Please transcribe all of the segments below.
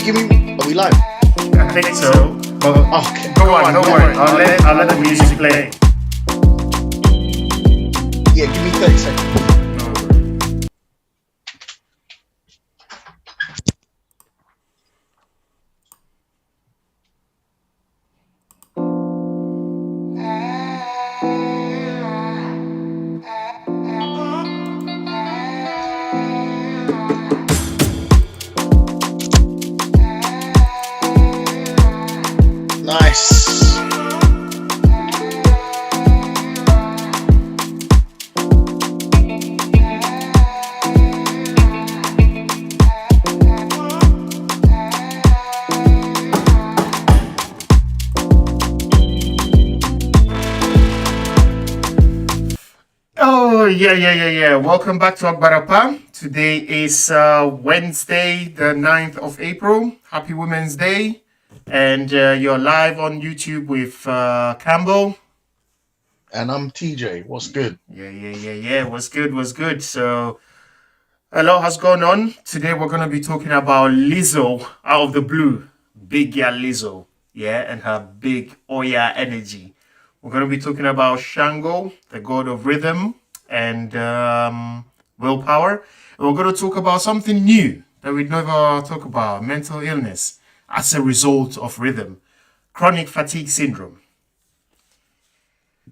give me? Are we live? I think so. But Okay. go on, don't worry. I'll let the music play. Yeah, give me 30 seconds. Nice. Oh, yeah. Welcome back to Akbarapa. Today is Wednesday, the 9th of April. Happy Women's Day. And you're live on YouTube with Campbell. And I'm TJ. What's good? Yeah. What's good? So, a lot has gone on. Today we're going to be talking about Lizzo out of the blue. Big girl Lizzo. Yeah, and her big Oya energy. We're going to be talking about Shango, the god of rhythm and willpower. And we're going to talk about something new that we'd never talk about, mental illness as a result of rhythm, chronic fatigue syndrome.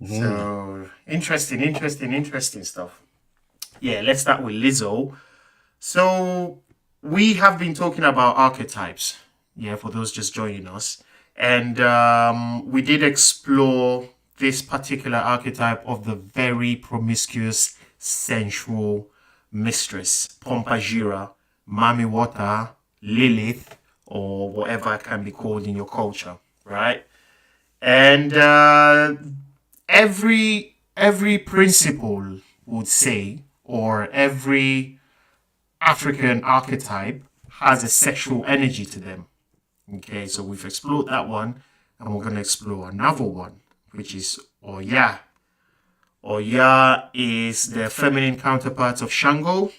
So, interesting stuff. Yeah, let's start with Lizzo. So, we have been talking about archetypes, yeah, for those just joining us. And we did explore this particular archetype of the very promiscuous, sensual mistress, Pompagira, Mami Wata, Lilith, or whatever it can be called in your culture, right? And every principle would say, or every African archetype has a sexual energy to them. Okay, so we've explored that one, and we're going to explore another one, which is Oya. Oya is the feminine counterpart of Shango,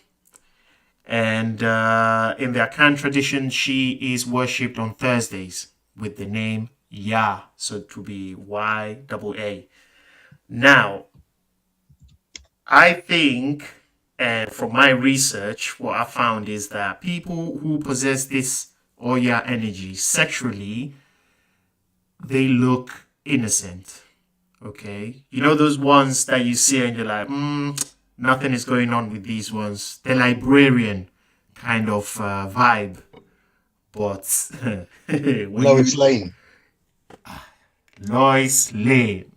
and in the Akan tradition, she is worshipped on Thursdays with the name Ya, so it would be Y-A-A. Now, I think, and from my research, what I found is that people who possess this Oya energy sexually, they look innocent. Okay, you know those ones that you see and you're like, nothing is going on with these ones. The librarian kind of vibe, but Lois Lane. Lois Lane.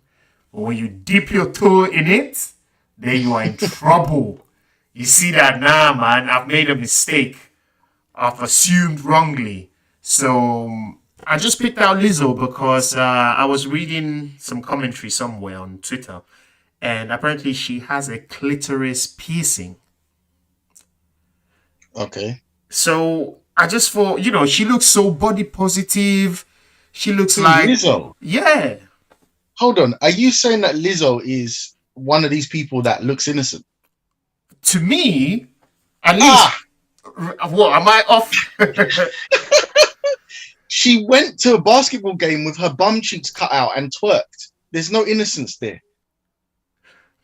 But when you dip your toe in it, then you are in trouble. You see that, nah, man, I've made a mistake. I've assumed wrongly. So I just picked out Lizzo because I was reading some commentary somewhere on Twitter, and apparently she has a clitoris piercing. Okay. So I just thought, she looks so body positive. She looks Who, like, Lizzo? yeah. Hold on. Are you saying that Lizzo is one of these people that looks innocent? To me, at least, what, am I off? She went to a basketball game with her bum cheeks cut out and twerked. There's no innocence there.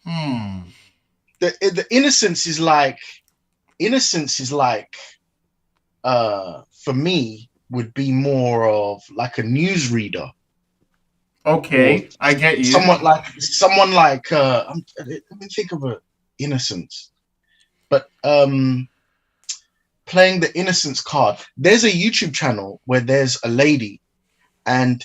The innocence is like for me would be more of like a newsreader. Okay, I get you. Someone like let me think of a innocence. But playing the innocence card. There's a YouTube channel where there's a lady, and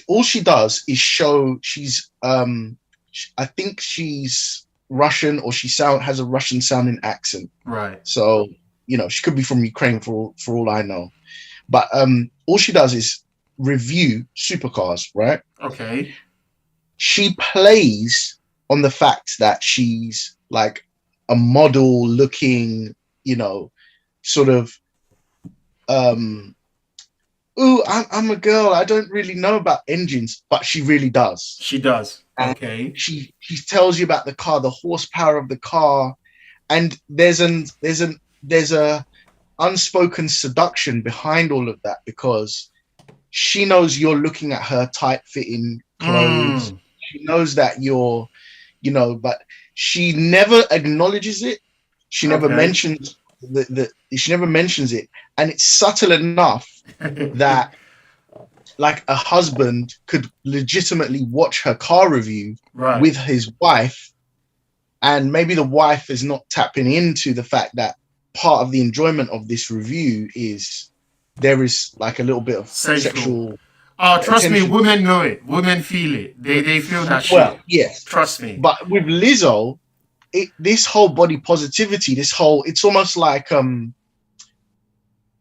all she does is show she's I think she's Russian, or she has a Russian sounding accent. Right. So she could be from Ukraine for all I know. But all she does is review supercars, right? Okay. She plays on the fact that she's like a model looking, sort of I'm a girl, I don't really know about engines, but she really does. She does. And okay. She tells you about the car, the horsepower of the car, and there's a unspoken seduction behind all of that, because she knows you're looking at her tight fitting clothes. Mm. She knows that you're, but she never acknowledges it. She never Okay. mentions she never mentions it. And it's subtle enough that like a husband could legitimately watch her car review Right. with his wife, and maybe the wife is not tapping into the fact that part of the enjoyment of this review is there is like a little bit of Sensual. sexual Oh, trust me, attention. women know it. Women feel it. They feel that Well, shit. yes, Trust me. but with Lizzo, this whole body positivity, this whole, it's almost like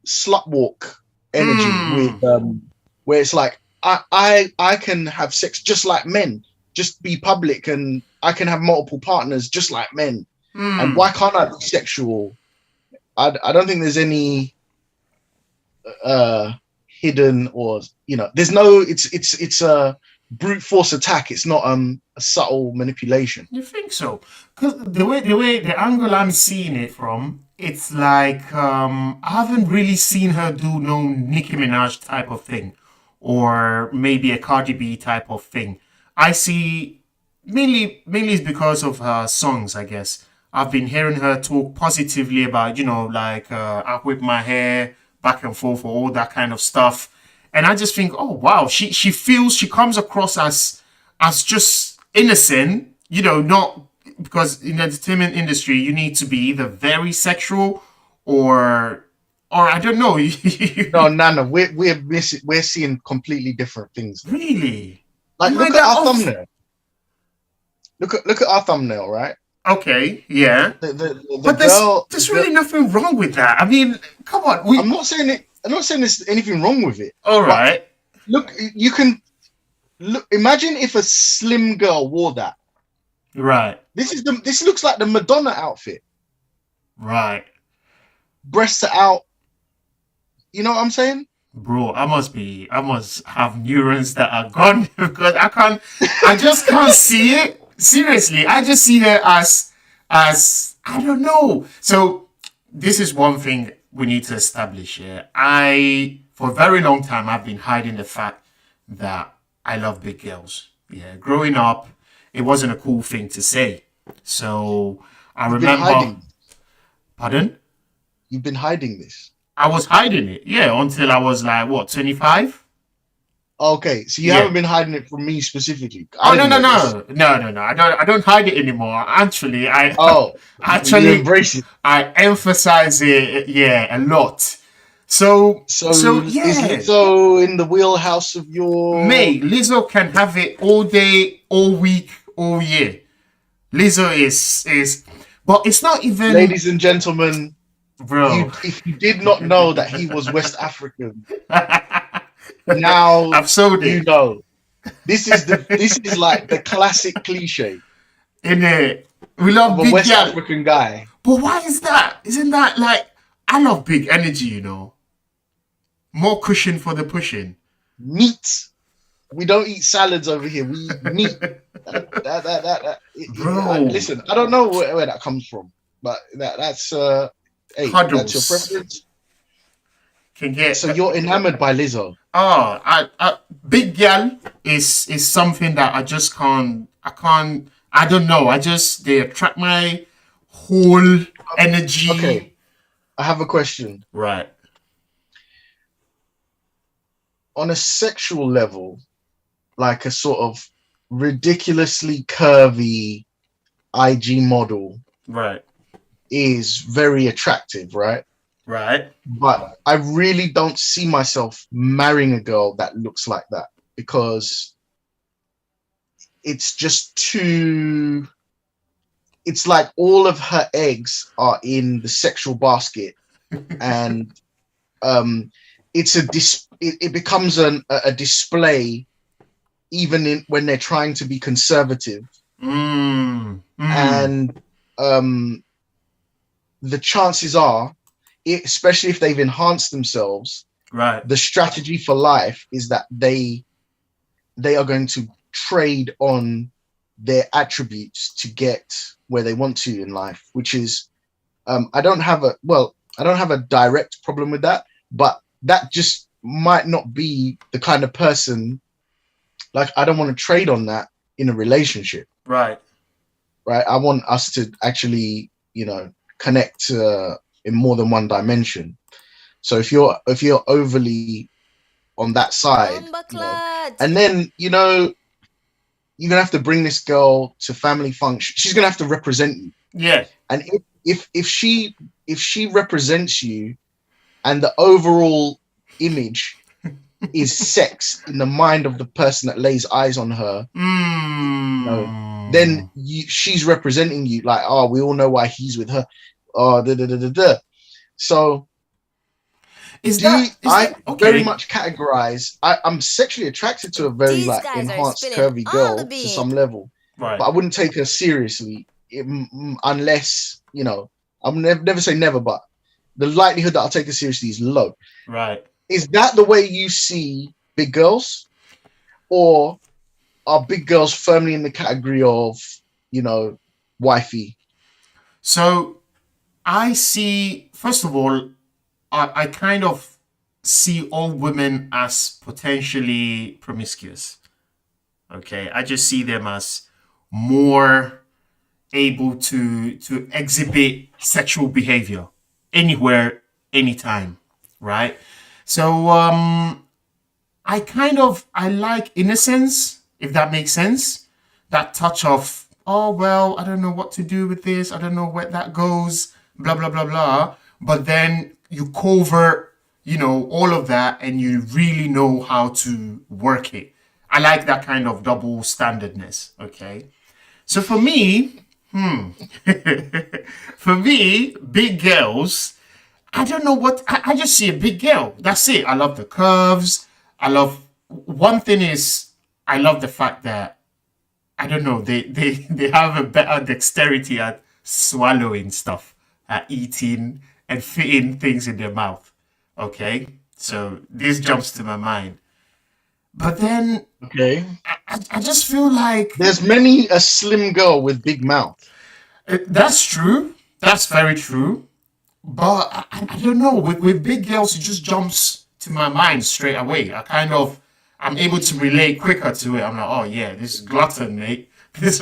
slut walk energy with Mm. where it's like I can have sex just like men, just be public, and I can have multiple partners just like men. And Mm. why can't I be sexual? I don't think there's any uh hidden, or there's no, it's a brute force attack. It's not a subtle manipulation. You think so? Because the angle I'm seeing it from, it's like I haven't really seen her do no Nicki Minaj type of thing, or maybe a Cardi B type of thing. I see mainly it's because of her songs, I guess. I've been hearing her talk positively about, like I whip my hair back and forth or all that kind of stuff. And I just think, oh wow, she comes across as just innocent, not because in the entertainment industry you need to be either very sexual or I don't know. No, Nana, we're seeing completely different things there. Really? Like, Am I look at that our off? thumbnail. Look at our thumbnail, right? Okay, yeah. The But there's girl, there's really nothing wrong with that. I mean, come on, I'm not saying it. I'm not saying there's anything wrong with it, all but right, look, you can look. Imagine if a slim girl wore that. right, This looks like the Madonna outfit. right. Breasts are out. You know what I'm saying? Bro, I must have neurons that are gone because I just can't see it. Seriously, I just see her as, I don't know. So this is one thing we need to establish here. For a very long time, I've been hiding the fact that I love big girls. Yeah, growing up, it wasn't a cool thing to say. So I You've been remember, hiding. pardon? You've been hiding this. I was hiding it, yeah, until I was like, what, 25? Okay, so you Yeah. haven't been hiding it from me specifically. I Oh no didn't no know this. no no! I don't hide it anymore. Actually, I Oh, you actually embrace it. I emphasize it, yeah, a lot. So So so is yeah, Lizzo in the wheelhouse of your May Lizzo can have it all day, all week, all year. Lizzo is, but it's not even, ladies and gentlemen? bro. If you did not know that he was West African, now I've sold you it know. This is like the classic cliche in it. We love of a big West gal, African guy. but why is that? Isn't that like, I love big energy, more cushion for the pushing. Meat. We don't eat salads over here. We eat meat. Bro, Listen, I don't know where that comes from, but that's hey, that's your cuddles preference. can get. So you're enamored by Lizzo. Oh, big gal is something that I just can't. I can't. I don't know. They attract my whole Okay, energy. I have a question. Right. On a sexual level, like a sort of ridiculously curvy IG model Right. is very attractive, right? Right. But I really don't see myself marrying a girl that looks like that, because it's just too, it's like all of her eggs are in the sexual basket, and it's it becomes a display, even when they're trying to be conservative. Mm. Mm. And the chances are, especially if they've enhanced themselves, Right. the strategy for life is that they are going to trade on their attributes to get where they want to in life, which is I don't have a, well, I don't have a direct problem with that, but that just might not be the kind of person, like, I don't want to trade on that in a relationship, Right. right? I want us to actually, connect in more than one dimension. So if you're overly on that side, Bomba clot. and then you're gonna have to bring this girl to family function. She's gonna have to represent you. Yeah. And if she represents you, and the overall image is sex in the mind of the person that lays eyes on her, then Mm. she's representing you. Like, oh, we all know why he's with her. Oh, da da da da da. So Is do I that very okay? much categorize? I'm sexually attracted to a very These like guys are enhanced, spilling curvy all the girl to beans. some level, but Right. I wouldn't take her seriously unless I'm never say never, but the likelihood that I'll take her seriously is low. Right. Is that the way you see big girls, or are big girls firmly in the category of wifey? So I see. First of all, I kind of see all women as potentially promiscuous. Okay, I just see them as more able to exhibit sexual behavior anywhere, anytime, right? So I like innocence, if that makes sense. That touch of, oh well, I don't know what to do with this, I don't know where that goes, blah blah blah blah. But then you cover, all of that, and you really know how to work it. I like that kind of double standardness. Okay. So for me, for me, big girls, I don't know what, I just see a big girl. That's it. I love the curves. One thing is, I love the fact that, I don't know, they have a better dexterity at swallowing stuff, at eating and fitting things in their mouth. Okay? So this jumps to my mind. But then Okay. I just feel like There's many a slim girl with big mouth. that's true. That's very true. But I don't know. With big girls, it just jumps to my mind straight away. I'm able to relate quicker to it. I'm like, oh yeah, this is glutton, mate. This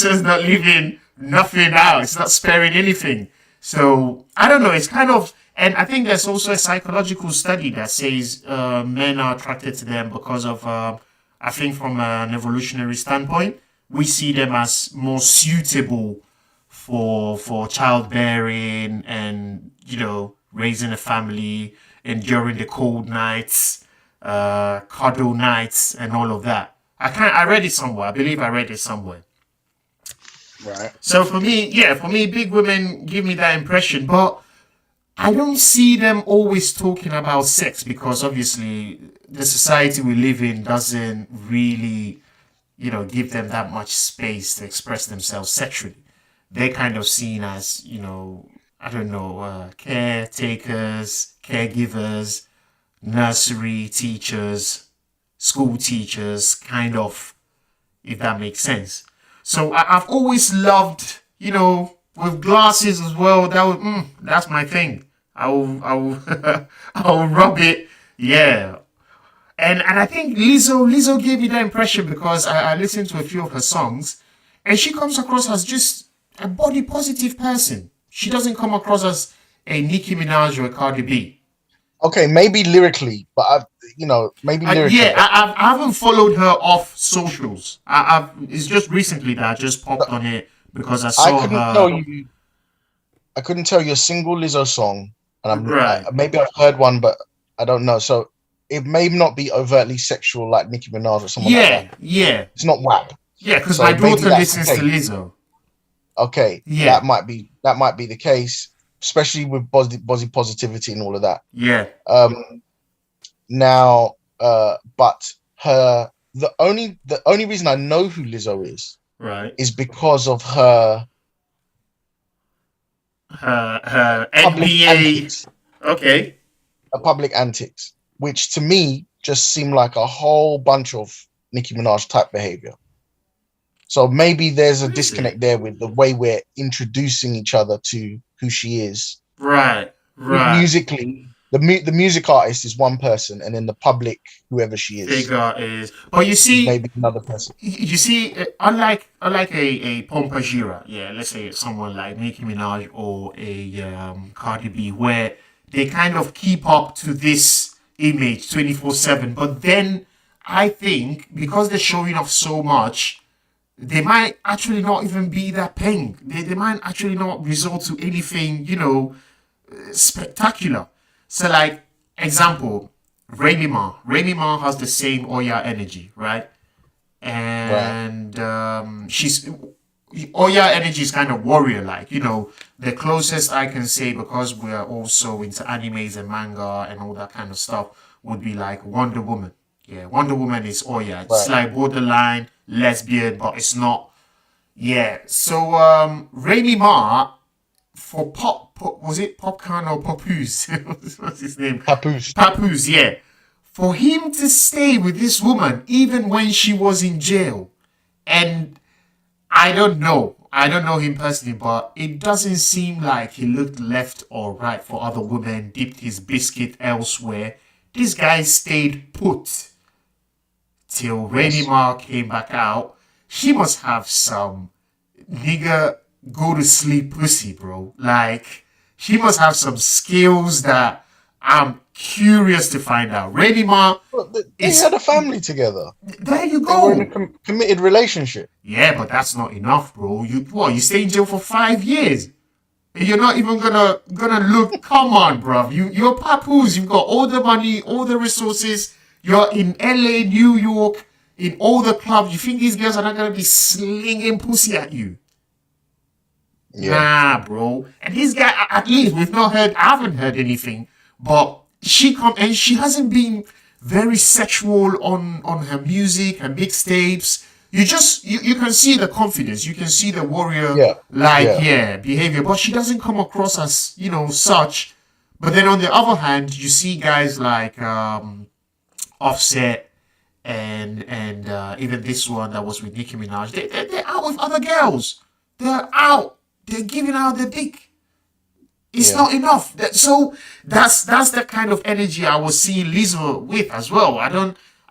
is not leaving nothing out. It's not sparing anything. So I don't know. It's kind of, and I think there's also a psychological study that says men are attracted to them because of, I think from an evolutionary standpoint, we see them as more suitable for childbearing and raising a family, enduring the cold nights, cuddle nights, and all of that. I read it somewhere. I believe I read it somewhere. Right. So for me, big women give me that impression, but I don't see them always talking about sex because obviously the society we live in doesn't really, give them that much space to express themselves sexually. They're kind of seen as, I don't know, caretakers, caregivers, nursery teachers, school teachers, kind of, if that makes sense. So I've always loved, with glasses as well. That's my thing. I'll I'll rub it. Yeah. And I think Lizzo gave me that impression because I listened to a few of her songs, and she comes across as just a body positive person. She doesn't come across as a Nicki Minaj or a Cardi B. Okay, maybe lyrically, but maybe lyrically, Yeah, but I haven't followed her off socials. It's just recently that I just popped on it because I I saw couldn't tell her. you. I couldn't tell you a single Lizzo song, and Right. maybe I've heard one, but I don't know. So it may not be overtly sexual like Nicki Minaj or someone like that. Yeah, yeah, It's not WAP. yeah. Because my So maybe daughter that's the listens to case. Lizzo. Okay, Yeah, that might be the case, especially with body positivity and all of that. yeah. Now, but the only reason I know who Lizzo Right. is because of her Her public NBA. antics, Okay. which to me just seem like a whole bunch of Nicki Minaj type behavior. So maybe there's a Is it? disconnect there with the way we're introducing each other to who she is. Right. Right. musically, the music artist is one person, and then the public, whoever she Figure but you is see, maybe another person. unlike a Pompajira, yeah, let's say someone like Nicki Minaj or a Cardi B, where they kind of keep up to this image 24/7, but then I think because they're showing off so much, they might actually not even be that paying. They might actually not result to anything, spectacular. So, like, example, Remy Ma. Remy Ma has the same Oya energy, right? Right. And she's Oya energy is kind of warrior like. The closest I can say, because we're also into animes and manga and all that kind of stuff, would be like Wonder Woman. Yeah, Wonder Woman is Oya. It's Right. like borderline lesbian, but it's not. Yeah. So Remy Ma, for was it Popcorn or Papoose? What's his name? Papoose. Papoose, yeah. For him to stay with this woman even when she was in jail, and I don't know him personally, but it doesn't seem like he looked left or right for other women, dipped his biscuit elsewhere. This guy stayed put till Rainy Yes. Ma came back out. She must have some nigga go to sleep pussy, bro. Like, she must have some skills that I'm curious to find out. Rainy Ma But they is had a family together. there you They were in a go. committed relationship. Yeah, but that's not enough, bro. You stay in jail for 5 years. You're not even gonna look. Come on, bro. You're papoose. You've got all the money, all the resources. You're in LA, New York, in all the clubs. You think these girls are not gonna be slinging pussy at you? Yeah. Nah, bro. And this guy, at least we've not heard. I haven't heard anything. But she hasn't been very sexual on her music, her mixtapes. You can see the confidence. You can see the warrior Yeah. like, Yeah. yeah, behavior. But she doesn't come across as such. But then on the other hand, you see guys like Offset and even this one that was with Nicki Minaj. They're out with other girls. They're out. They're giving out the dick. It's Yeah. not enough. So that's the kind of energy I was seeing Lizzo with as well. I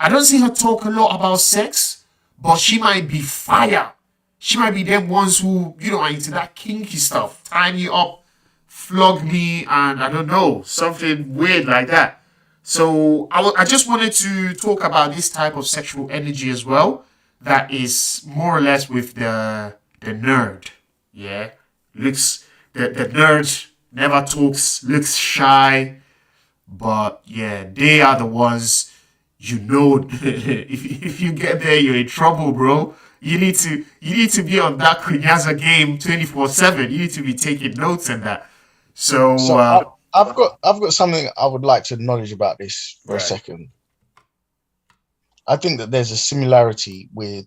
don't see her talk a lot about sex, but she might be fire. She might be them ones who are into that kinky stuff, tie me up, flog me, and I don't know, something weird like that. So I just wanted to talk about this type of sexual energy as well. That is more or less with the nerd. Yeah, looks the nerd never talks, looks shy, but yeah, they are the ones. If you get there, you're in trouble, bro. You need to be on that kunyaza game 24/7. You need to be taking notes and that. So So I've got something I would like to acknowledge about this for a right, second. I think that there's a similarity with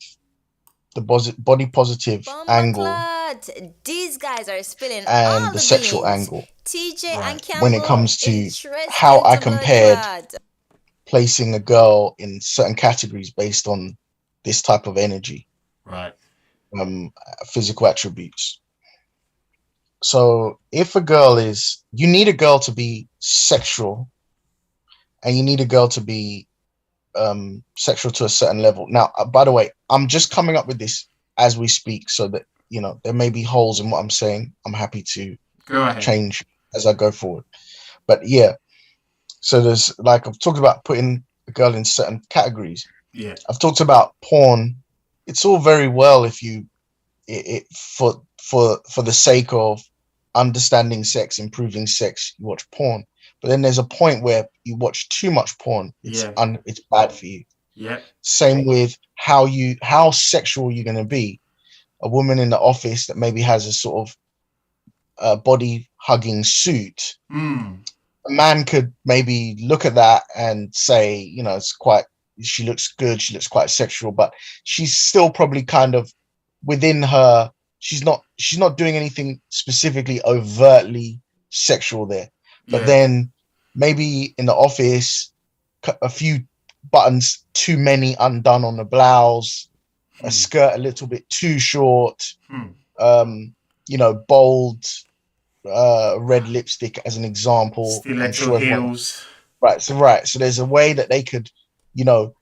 the body positive angle Bombaclat! These guys are spilling and all the the sexual beans. angle TJ and right, when it Campbell, comes to interest how I into blood compared clot. placing a girl in certain categories based on this type of energy, right. um, physical attributes. So if a girl is, you need a girl to be sexual, and you need a girl to be sexual to a certain level. Now, by the way, I'm just coming up with this as we speak, so that there may be holes in what I'm saying. I'm happy to Go ahead. change as I go forward. But yeah, so there's, like, I've talked about putting a girl in certain categories. Yeah, I've talked about porn. It's all very well if you for the sake of understanding sex, improving sex, you watch porn. But then there's a point where you watch too much porn. yeah, It's bad for you. yeah, Same with how sexual you're going to be. A woman in the office that maybe has a sort of body hugging suit. mm, A man could maybe look at that and say, she looks good, she looks quite sexual, but she's still probably kind of within her. She's not doing anything specifically overtly sexual there. But yeah, then maybe in the office, a few buttons too many undone on the blouse, a hmm, skirt a little bit too short, hmm, bold red lipstick as an example. I'm Stiletto sure everyone heels. right. So there's a way that they could, you know,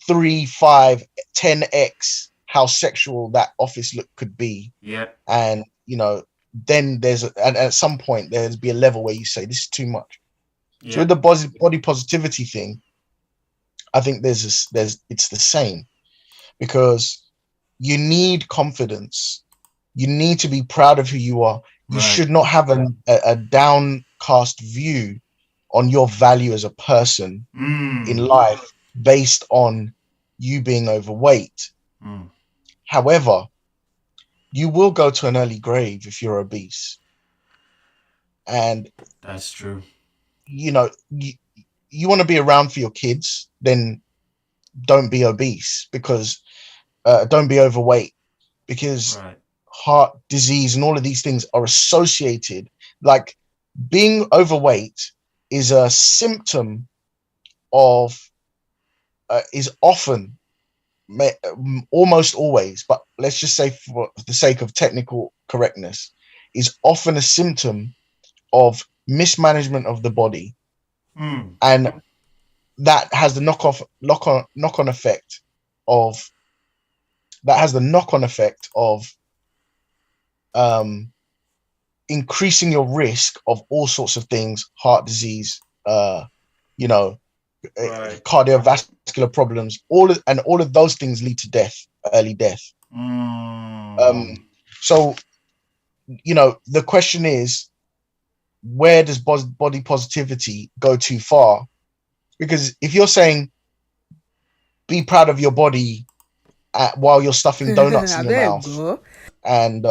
3, 5, 10x how sexual that office look could be, Yeah. and then and at some point there's be a level where you say this is too much. So Yeah. with the body positivity thing, I think it's the same, because you need confidence. You need to be proud of who you are. You Right. should not have a downcast view on your value as a person in Mm. life based on you being overweight. Mm. However, you will go to an early grave if you're obese. And, That's true. you want to be around for your kids, then don't be obese, because don't be overweight, because Right. heart disease and all of these things are associated. Like, being overweight is a symptom of, is often, almost always, but let's just say for the sake of technical correctness, is often a symptom of mismanagement of the body, Mm. and that has the knock on effect of um increasing your risk of all sorts of things: heart disease, you know Right. cardiovascular problems, all of those things lead to death, early death. um Mm. so the question is, where does body positivity go too far? Because if you're saying be proud of your body, while you're stuffing donuts in I your beg mouth go. and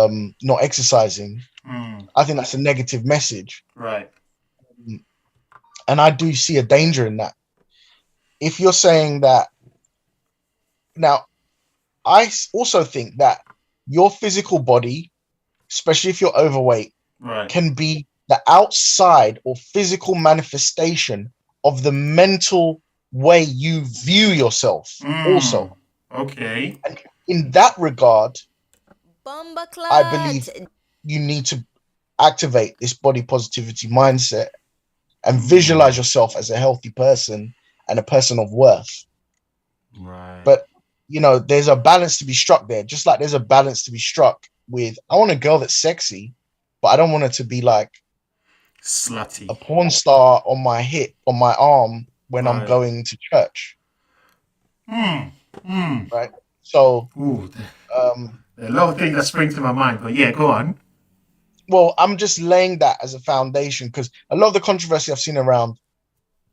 not exercising, Mm. I think that's a negative message. Right. And I do see a danger in that. If you're saying that, now, I also think that your physical body, especially if you're overweight, Right. can be the outside or physical manifestation of the mental way you view yourself Mm. also. Okay. And in that regard, Bomba I clot. believe you need to activate this body positivity mindset and visualize Mm. yourself as a healthy person and a person of worth. Right. But there's a balance to be struck there, just like there's a balance to be struck with, I want a girl that's sexy, but I don't want her to be like a Slutty. porn star on my hip, on my arm, when I'm Right. going to church, Mm. Mm. right? So, Ooh, um, a lot of things that spring to my mind, but yeah, go on. well, I'm just laying that as a foundation, because a lot of the controversy I've seen around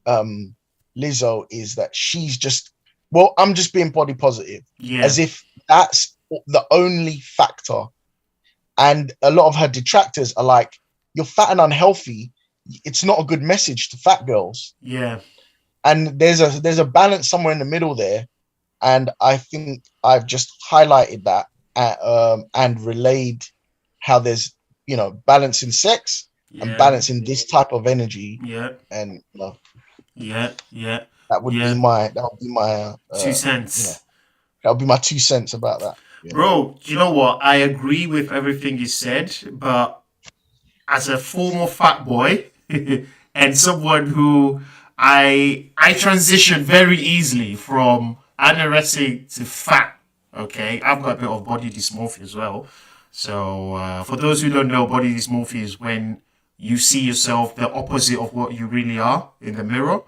um, Lizzo is that she's just, well, I'm just being body positive, Yeah. as if that's the only factor. And a lot of her detractors are like, you're fat and unhealthy. It's not a good message to fat girls. Yeah. And there's a balance somewhere in the middle there. And I think I've just highlighted that, and relayed how there's, balance in sex and Yeah. balance in this type of energy. Yeah. And Yeah. Yeah. that would be Yeah. my 2 cents. that would be my 2 cents about that. Bro, do you know what? I agree with everything you said, but as a former fat boy and someone who I transitioned very easily from anorexic to fat. Okay, I've got a bit of body dysmorphia as well. So for those who don't know, body dysmorphia is when you see yourself the opposite of what you really are in the mirror.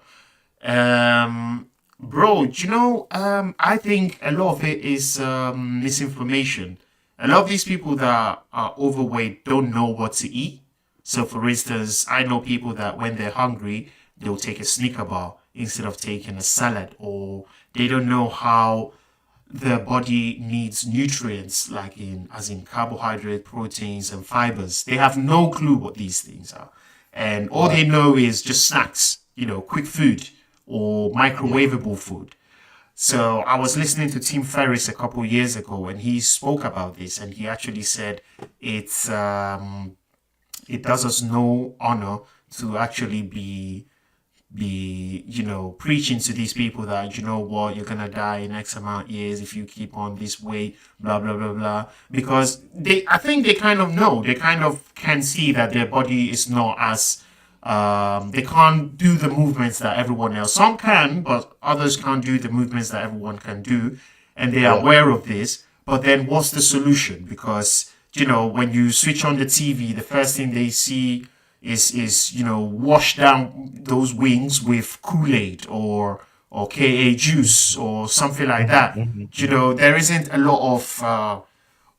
Bro, do you know, I think a lot of it is misinformation. A lot of these people that are overweight don't know what to eat. So, for instance, I know people that when they're hungry, they'll take a Snicker bar instead of taking a salad, or they don't know how the body needs nutrients, like as in carbohydrate, proteins, and fibers. They have no clue what these things are, and all they Right. know is just snacks, quick food or microwavable food. So I was listening to Tim Ferriss a couple years ago, and he spoke about this, and he actually said it does us no honor to actually be be, preaching to these people that, what, you're gonna die in X amount of years if you keep on this way, blah blah blah blah. Because I think they kind of know, they kind of can see that their body is not as they can't do the movements that everyone else. Some can, but others can't do the movements that everyone can do, and they are aware of this. But then, what's the solution? Because when you switch on the TV, the first thing they see is wash down those wings with Kool-Aid or KA juice or something like that. There isn't a lot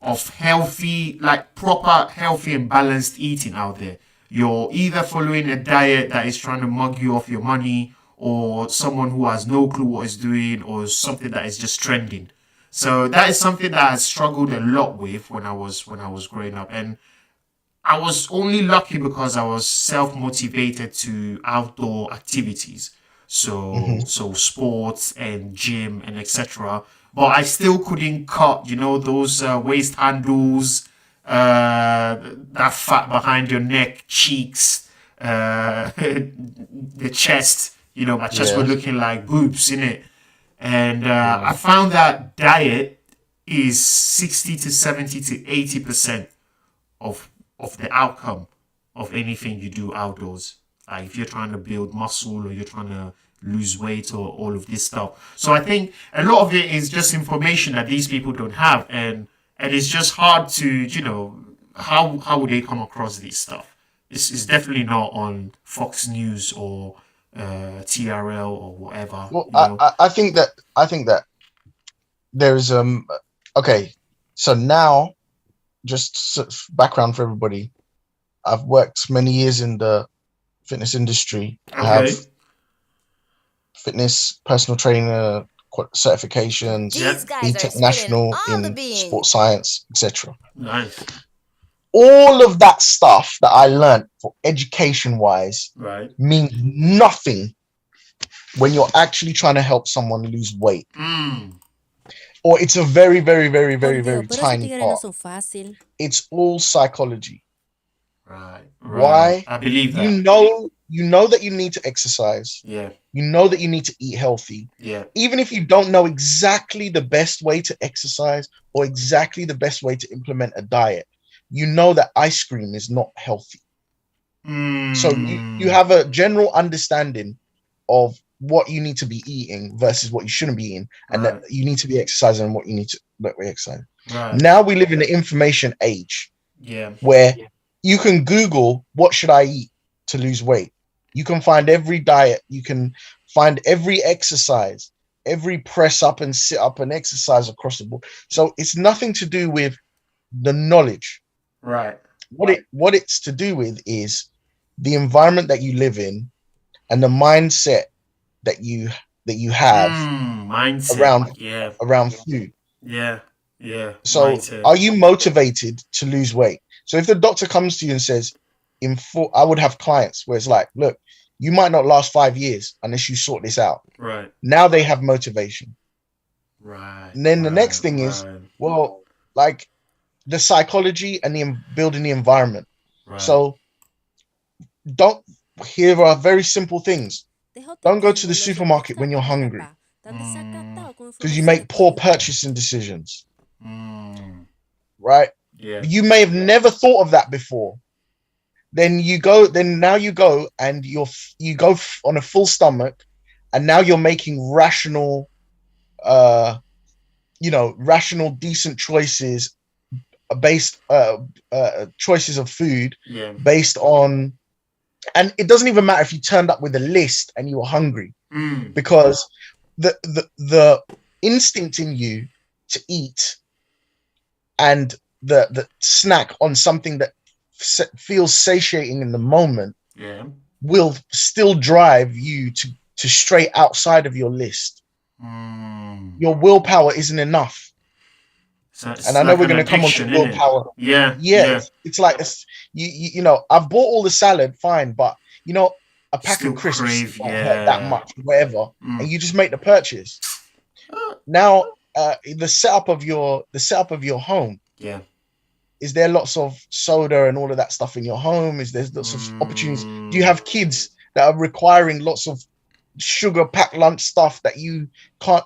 of healthy, like proper healthy and balanced eating out there. You're either following a diet that is trying to mug you off your money, or someone who has no clue what is doing, or something that is just trending. So that is something that I struggled a lot with when I was growing up, and I was only lucky because I was self-motivated to outdoor activities. So sports and gym and etc. But I still couldn't cut, those waist handles, that fat behind your neck, cheeks, the chest. My chest was looking like boobs in it. And I found that diet is 60 to 70 to 80% of the outcome of anything you do outdoors. Like if you're trying to build muscle or you're trying to lose weight or all of this stuff. So I think a lot of it is just information that these people don't have, and it's just hard to, how would they come across this stuff? It's definitely not on Fox News or TRL or whatever. Well, I think that there's okay. So now, just background for everybody. I've worked many years in the fitness industry. I have fitness personal trainer certifications, BTEC National in sports science, etc. Nice. All of that stuff that I learned for education wise means nothing when you're actually trying to help someone lose weight. Or it's a very, very, very, very, very tiny part. It's all psychology. Right. Why? I believe that. You know that you need to exercise. Yeah. You know that you need to eat healthy. Yeah. Even if you don't know exactly the best way to exercise or exactly the best way to implement a diet, you know that ice cream is not healthy. So you have a general understanding of what you need to be eating versus what you shouldn't be eating, and that you need to be exercising and what you need to be exercising. Now we live in the information age, where you can Google what should I eat to lose weight. You can find every diet, you can find every exercise, every press up and sit up and exercise across the board. So it's nothing to do with the knowledge. Right. What it's to do with is the environment that you live in and the mindset that you have around food. Yeah. So are you motivated to lose weight? So if the doctor comes to you and says, I would have clients where it's like, look, you might not last 5 years unless you sort this out. Right. Now they have motivation. Right. And then the next thing is, well, like the psychology and the building the environment. Right. So here are very simple things. Don't go to the supermarket when you're hungry, because you make poor purchasing decisions. Right? Yeah. You may have never thought of that before. Then now you go and you go on a full stomach, and now you're making rational, decent choices based choices of food based on. And it doesn't even matter if you turned up with a list and you were hungry, because the instinct in you to eat and the snack on something that feels satiating in the moment will still drive you to stray outside of your list. Your willpower isn't enough. And I know we're going to come on to willpower. Yeah. It's like, you know, I've bought all the salad, fine, but a pack of crisps won't hurt that much, whatever, and you just make the purchase. Now, the setup of your home. Yeah. Is there lots of soda and all of that stuff in your home? Is there lots of opportunities? Do you have kids that are requiring lots of sugar packed lunch stuff that you can't,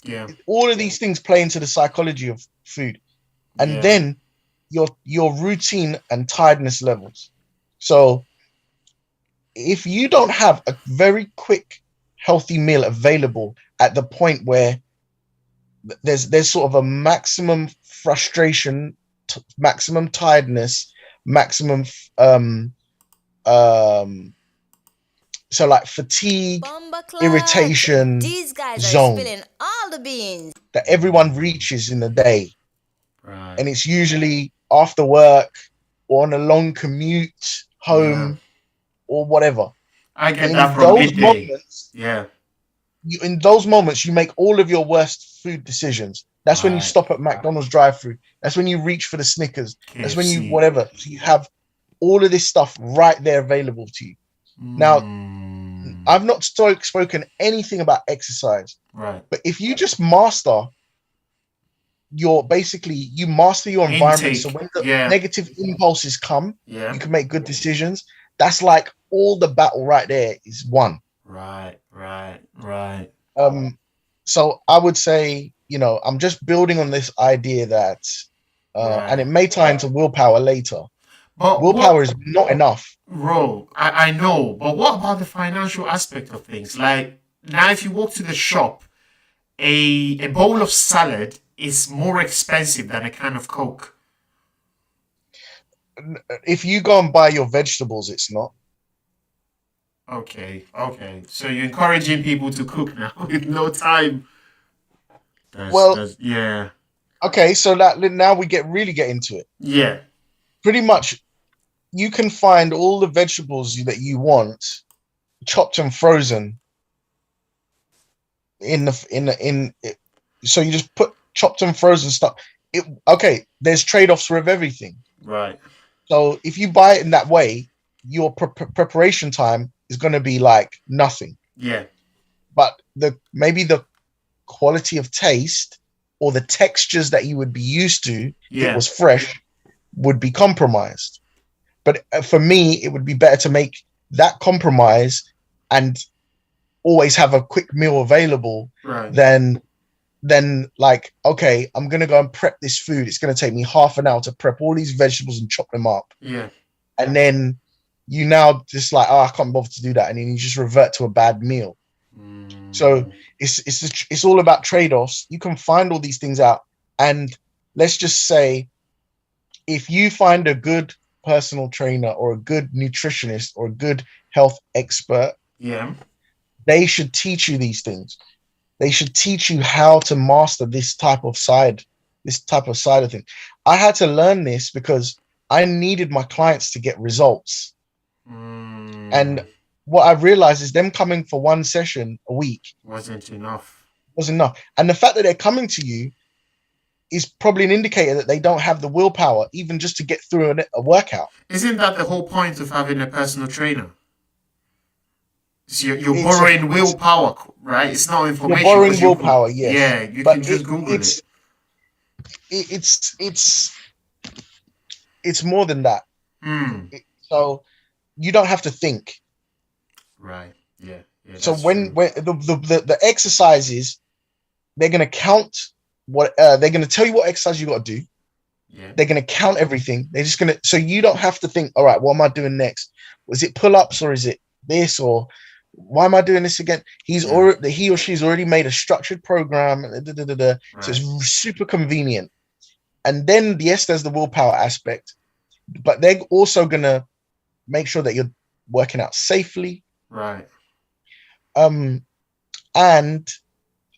Yeah. all of these things play into the psychology of food. And Yeah. then your routine and tiredness levels. So if you don't have a very quick, healthy meal available at the point where there's sort of a maximum frustration, maximum tiredness, maximum um so like fatigue, Bomba clot. irritation These guys are zone spilling all the beans. that everyone reaches in the day, Right. and it's usually after work or on a long commute Yeah. home or whatever. I get that In from those midday. moments, Yeah. you make all of your worst food decisions. That's when you Right. stop at McDonald's drive-through. That's when you reach for the Snickers. That's when you KFC. whatever. So you have all of this stuff right there available to you. Now, Mm. I've not spoken anything about exercise, Right. but if you just master you master your environment. So Intake. when the Yeah. negative impulses come, Yeah. you can make good decisions. That's like all the battle right there is won. Right. Right. Right. So I would say, I'm just building on this idea that, and it Right. may tie into willpower later. But Willpower what is not enough. Bro, I know, but what about the financial aspect of things? Like now, if you walk to the shop, a bowl of salad is more expensive than a can of Coke. If you go and buy your vegetables, it's not. Okay, okay. So you're encouraging people to cook now with no time. Well, Yeah, okay, so that now we really get into it. yeah, Pretty much, you can find all the vegetables that you want, chopped and frozen so you just put chopped and frozen stuff. Okay, there's trade-offs with everything. right. So if you buy it in that way, your preparation time is going to be like nothing. Yeah, But maybe the quality of taste or the textures that you would be used to if it was fresh would be compromised. But for me, it would be better to make that compromise and always have a quick meal available right. than like, okay, I'm gonna go and prep this food. It's gonna take me half an hour to prep all these vegetables and chop them up. Yeah, And then you now just like, oh, I can't bother to do that, and then you just revert to a bad meal. So it's all about trade-offs. You can find all these things out, and let's just say, if you find a good personal trainer or a good nutritionist or a good health expert, yeah, they should teach you these things. They should teach you how to master this type of side of thing. I had to learn this because I needed my clients to get results. And what I realized is them coming for one session a week wasn't enough. And the fact that they're coming to you is probably an indicator that they don't have the willpower even just to get through a workout. Isn't that the whole point of having a personal trainer? So you're borrowing willpower, right? It's not information. You're borrowing willpower, yes. Yeah, you can just Google it. It's more than that. So you don't have to think. Right. Yeah. So when the exercises, they're gonna count what they're gonna tell you what exercise you got to do. Yeah. They're gonna count everything. They're just gonna, so you don't have to think, all right, what am I doing next? Was it pull-ups or is it this, or why am I doing this again? He or she's already made a structured program. Right. So it's super convenient. And then yes, there's the willpower aspect, but they're also gonna make sure that you're working out safely. Right. And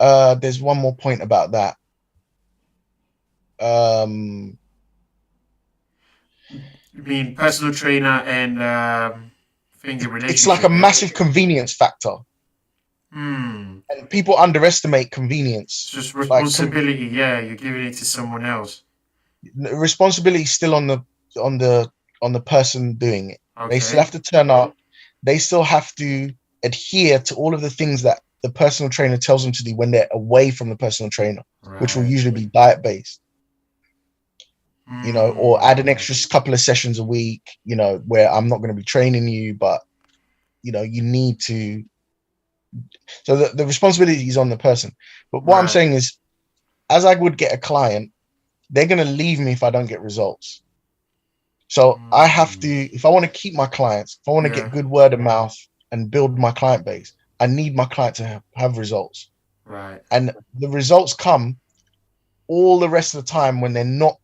there's one more point about that. You mean personal trainer and it's like a massive convenience factor. And people underestimate convenience. It's just responsibility. You're giving it to someone else. Responsibility is still on the person doing it. Okay. They still have to turn up. They still have to adhere to all of the things that the personal trainer tells them to do when they're away from the personal trainer, right, which will usually be diet based. Or add an extra couple of sessions a week, where I'm not going to be training you, but you need to. So the responsibility is on the person. But what I'm Right. saying is, as I would get a client, they're going to leave me if I don't get results. So I have to, if I want to keep my clients, if I want to Yeah. get good word of mouth and build my client base, I need my client to have results. Right. And the results come all the rest of the time when they're not,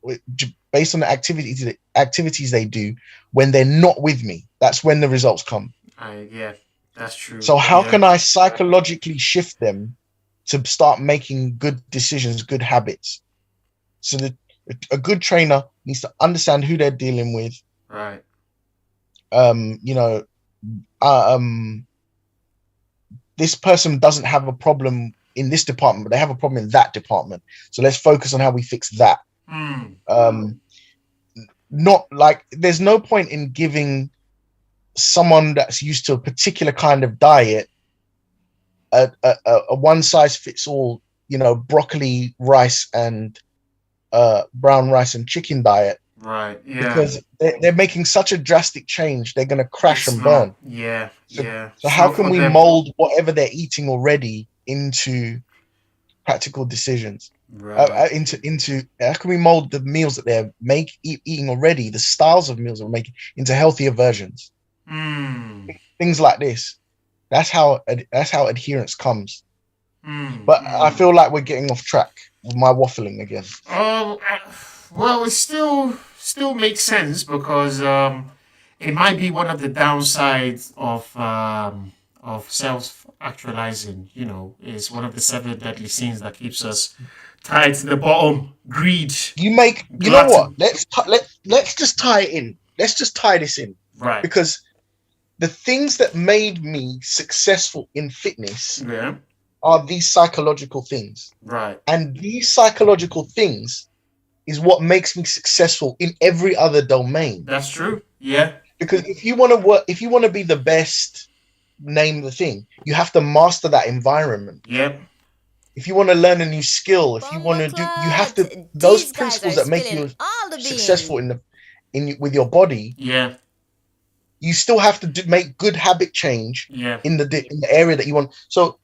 based on the activities they do, when they're not with me. That's when the results come. Yeah, that's true. So how Yeah. can I psychologically shift them to start making good decisions, good habits? So that a good trainer needs to understand who they're dealing with. Right. You know, this person doesn't have a problem in this department, but they have a problem in that department. So let's focus on how we fix that. Not like there's no point in giving someone that's used to a particular kind of diet a one size fits all, broccoli, rice, and brown rice and chicken diet, Right. Yeah. because they're making such a drastic change. They're going to crash It's and not. burn. Yeah. So, Yeah. so It's how not can for we them. mold whatever they're eating already into practical decisions? Right. Into how can we mold the meals that they're eating already, the styles of meals that we're making, into healthier versions? Things like this. That's how adherence comes. But I feel like we're getting off track with my waffling again. Well, it still makes sense because it might be one of the downsides of self actualizing. Is one of the seven deadly sins that keeps us tied to the bottom. Greed, You know what? glutton. Let's just tie it in. Let's just tie this in, Right. because the things that made me successful in fitness Yeah. are these psychological things. Right. And these psychological things is what makes me successful in every other domain. That's true. Yeah. Because if you want to work, if you want to be the best, name the thing, you have to master that environment. Yep. If you want to learn a new skill, if you want to do, you have to, those These guys principles are that make spilling you all the successful beans. with your body, Yeah. you still have to make good habit change Yeah. in the area that you want. So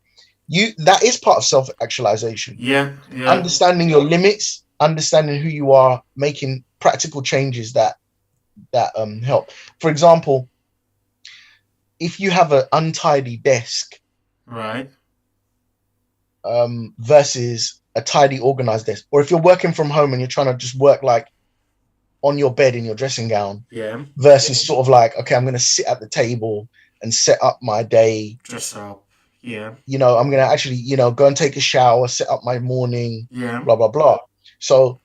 that is part of self-actualization. Yeah. Yeah. Understanding your limits, understanding who you are, making practical changes that help. For example, if you have an untidy desk, Right. versus a tidy, organized desk, or if you're working from home and you're trying to just work like on your bed in your dressing gown, Yeah. versus sort of like, okay, I'm going to sit at the table and set up my day. Dress up. Yeah. I'm going to actually, go and take a shower, set up my morning, Yeah. blah, blah, blah. So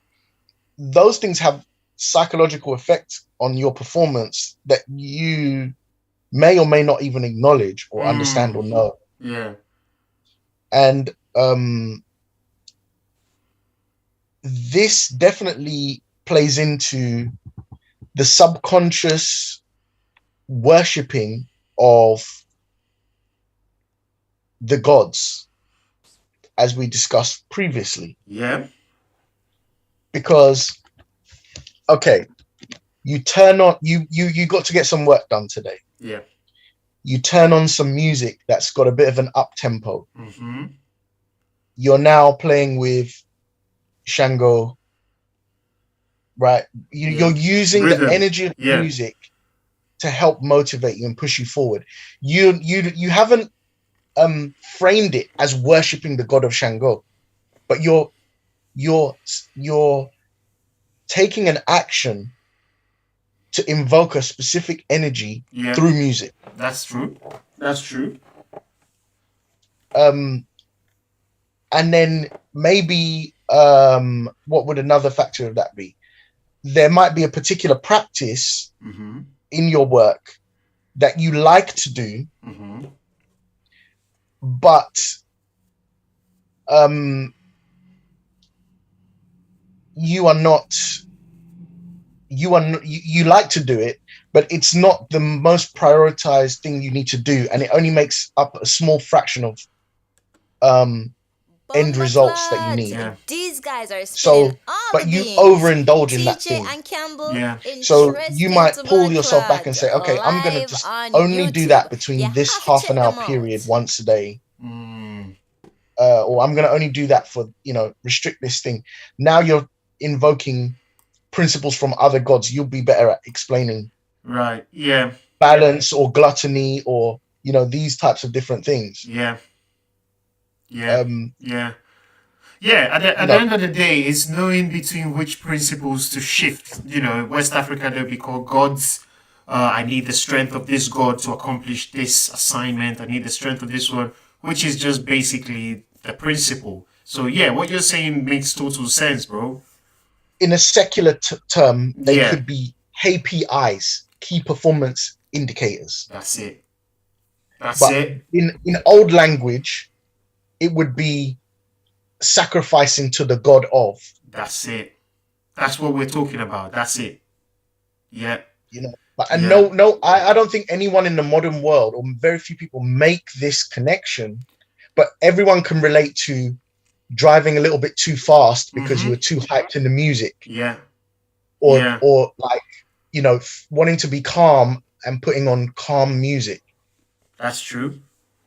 those things have psychological effects on your performance that you may or may not even acknowledge or understand or know. Yeah. And this definitely plays into the subconscious worshipping of the gods, as we discussed previously. Yeah. Because, okay, you turn on, you got to get some work done today. Yeah. You turn on some music that's got a bit of an up tempo. Mm-hmm. You're now playing with Shango, right? You're using Rythm. the energy of music to help motivate you and push you forward. You haven't framed it as worshipping the god of Shango, but you're taking an action to invoke a specific energy through music. That's true. That's true. And then maybe what would another factor of that be? There might be a particular practice in your work that you like to do, but you like to do it, but it's not the most prioritized thing you need to do, and it only makes up a small fraction of end results that you need. These guys are spilling So, all the but you beans. overindulge in that TJ thing. and Campbell, Yeah. So you interesting might to pull blood yourself back and clot, say, okay, I'm gonna live just on only do YouTube. that You between this have to half an check hour them period out. once a day, Mm, or I'm gonna only do that for restrict this thing. Now you're invoking principles from other gods. You'll be better at explaining right. Yeah. balance or gluttony or these types of different things. Yeah. Yeah. Um, Yeah. Yeah, you at the know, end of the day, it's knowing between which principles to shift. West Africa, they'll be called gods. I need the strength of this god to accomplish this assignment. I need the strength of this one, which is just basically the principle. So, yeah, what you're saying makes total sense, bro. in a secular term, they Yeah, could be KPIs, key performance indicators. that's it. That's But it. in old language, it would be sacrificing to the god of. That's it. That's what we're talking about. That's it. Yeah, But and yeah. no, I don't think anyone in the modern world, or very few people, make this connection. But everyone can relate to driving a little bit too fast because you were too hyped in the music, Yeah, or yeah. like wanting to be calm and putting on calm music. That's true.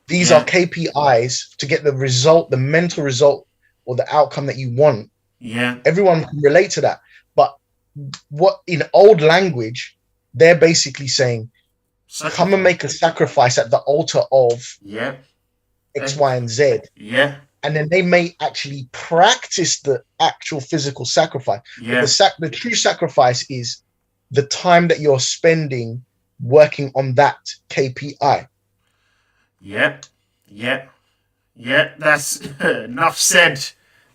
These are Yeah, KPIs to get the result, the mental result, or the outcome that you want. yeah. Everyone can relate to that. But what in old language, they're basically saying, come and make a sacrifice at the altar of Yeah, X, Y, and Z. yeah, And then they may actually practice the actual physical sacrifice. yeah. But the true sacrifice is the time that you're spending working on that KPI. Yeah, yeah, yeah. That's enough said.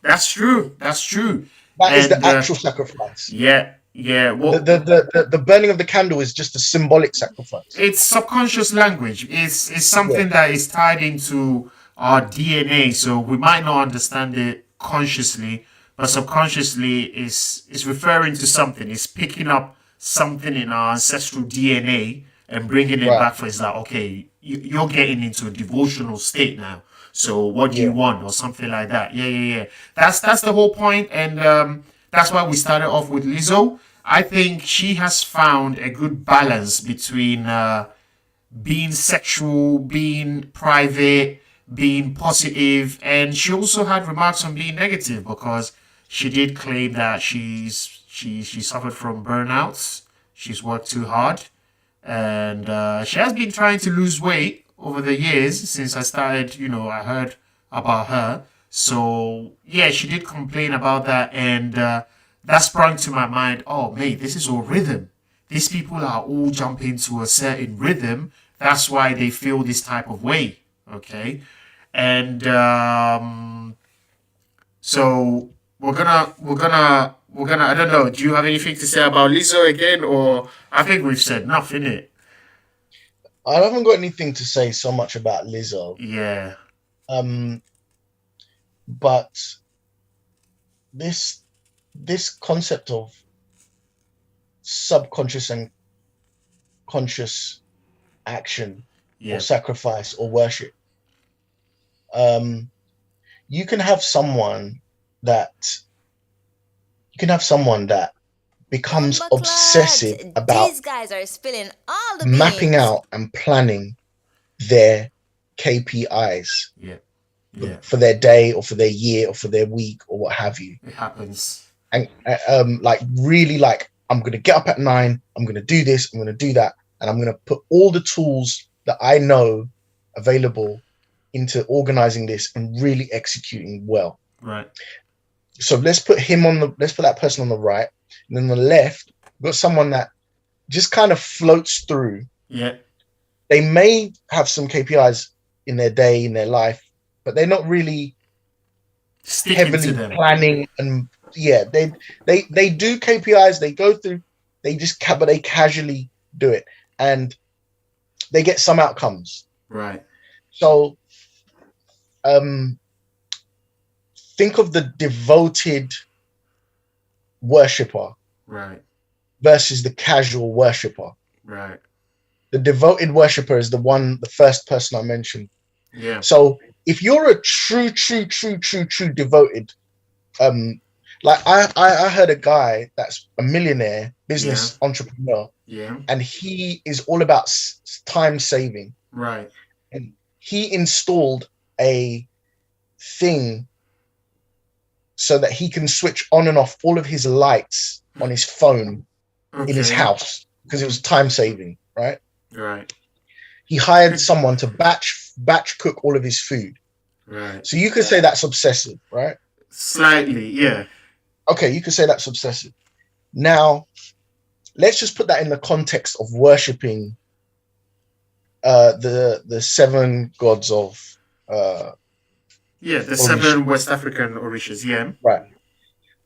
That's true. That's true. That is the And actual sacrifice. yeah, yeah. Well, The burning of the candle is just a symbolic sacrifice. it's subconscious language. It's something Yeah. that is tied into our DNA. So we might not understand it consciously, but subconsciously is referring to something. It's picking up something in our ancestral DNA and bringing it Right. back for. It's like, okay, you're getting into a devotional state now. So what do you Yeah. want, or something like that? Yeah, yeah, yeah. That's the whole point, and that's why we started off with Lizzo. I think she has found a good balance between being sexual, being private, being positive, and she also had remarks on being negative because she did claim that she suffered from burnouts. She's worked too hard, and she has been trying to lose weight over the years since I started. I heard about her. So yeah, she did complain about that, and that sprung to my mind. Oh, mate, this is all rhythm. These people are all jumping to a certain rhythm. That's why they feel this type of way. Okay, and so we're gonna. I don't know. Do you have anything to say about Lizzo again, or I think we've said enough in it? I haven't got anything to say so much about Lizzo. Yeah, But this concept of subconscious and conscious action yeah, or sacrifice or worship, you can have someone that becomes obsessive about These guys are spilling all the mapping beans. out and planning their KPIs yeah, yeah. for their day or for their year or for their week or what have you. It happens. And like really like, I'm going to get up at 9, I'm going to do this, I'm going to do that. And I'm going to put all the tools that I know available into organizing this and really executing well. Right. So let's put that person on the right. And then on the left, we've got someone that just kind of floats through. Yeah. They may have some KPIs in their day, in their life, but they're not really Sticking heavily to them. planning. And yeah, they do KPIs, they go through, but they casually do it and they get some outcomes. Right. So think of the devoted worshipper Right. versus the casual worshipper. Right. The devoted worshipper is the first person I mentioned. Yeah. So if you're a true devoted Like I heard a guy that's a millionaire Yeah. business entrepreneur, Yeah. and he is all about time saving. Right. And he installed a thing so that he can switch on and off all of his lights on his phone in his Okay. house because it was time saving, right? Right. He hired someone to batch cook all of his food. Right. So you could say that's obsessive, right? Slightly. Yeah. Okay, you could say that's obsessive. Now, let's just put that in the context of worshipping the seven gods of Yeah. The Orisha, 7 West African Orishas. Yeah. right?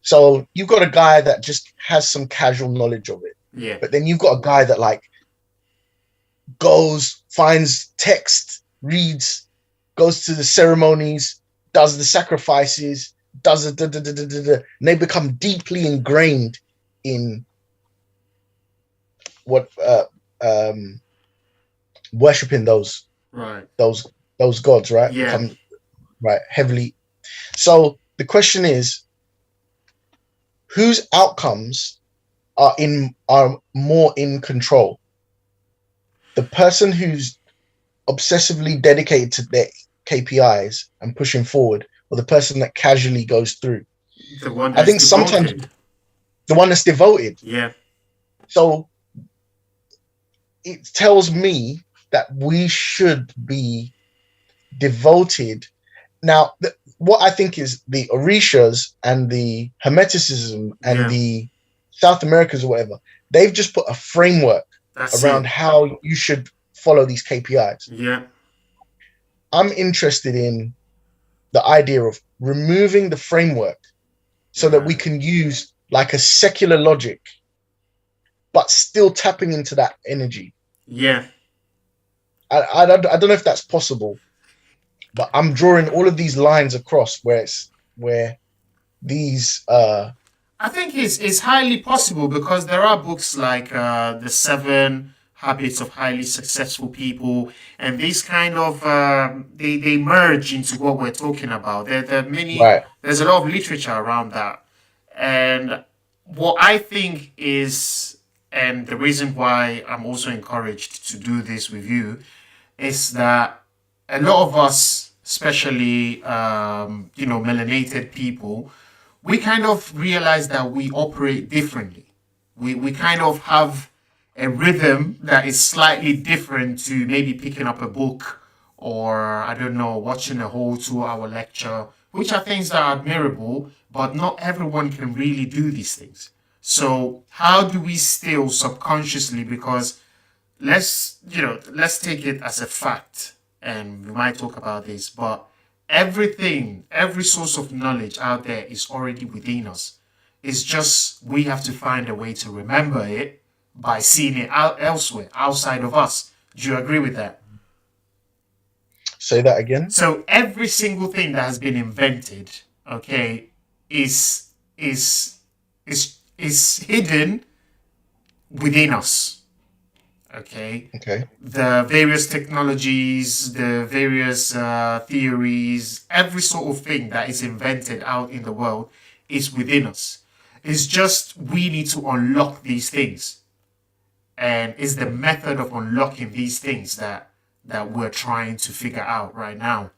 So you've got a guy that just has some casual knowledge of it, Yeah. but then you've got a guy that like goes, finds text, reads, goes to the ceremonies, does the sacrifices, does it, and they become deeply ingrained in what worshipping Right. those gods, right? Yeah. Become right heavily. So the question is, whose outcomes are more in control? The person who's obsessively dedicated to their KPIs and pushing forward, or the person that casually goes through? The one I that's think sometimes devoted. the one that's devoted. Yeah. So it tells me that we should be devoted. Now, what I think is the Orishas and the Hermeticism and Yeah. the South Americas or whatever, they've just put a framework That's around it. how you should follow these KPIs. Yeah. I'm interested in the idea of removing the framework so that we can use like a secular logic, but still tapping into that energy. Yeah. I don't know if that's possible, but I'm drawing all of these lines across where these I think it's highly possible because there are books like The 7 Habits of Highly Successful People, and these kind of they merge into what we're talking about. There are many. right. There's a lot of literature around that, and what I think is, and the reason why I'm also encouraged to do this with you, is that a lot of us, especially melanated people, we kind of realize that we operate differently. We kind of have a rhythm that is slightly different to maybe picking up a book or, I don't know, watching a whole 2 hour lecture, which are things that are admirable, but not everyone can really do these things. So how do we still subconsciously, because let's take it as a fact, and we might talk about this, but every source of knowledge out there is already within us. It's just we have to find a way to remember it by seeing it out elsewhere, outside of us. Do you agree with that? Say that again. So every single thing that has been invented, okay, is is is hidden within us. Okay, Okay. the various technologies, the various theories, every sort of thing that is invented out in the world is within us. It's just we need to unlock these things, and it's the method of unlocking these things that we're trying to figure out right now.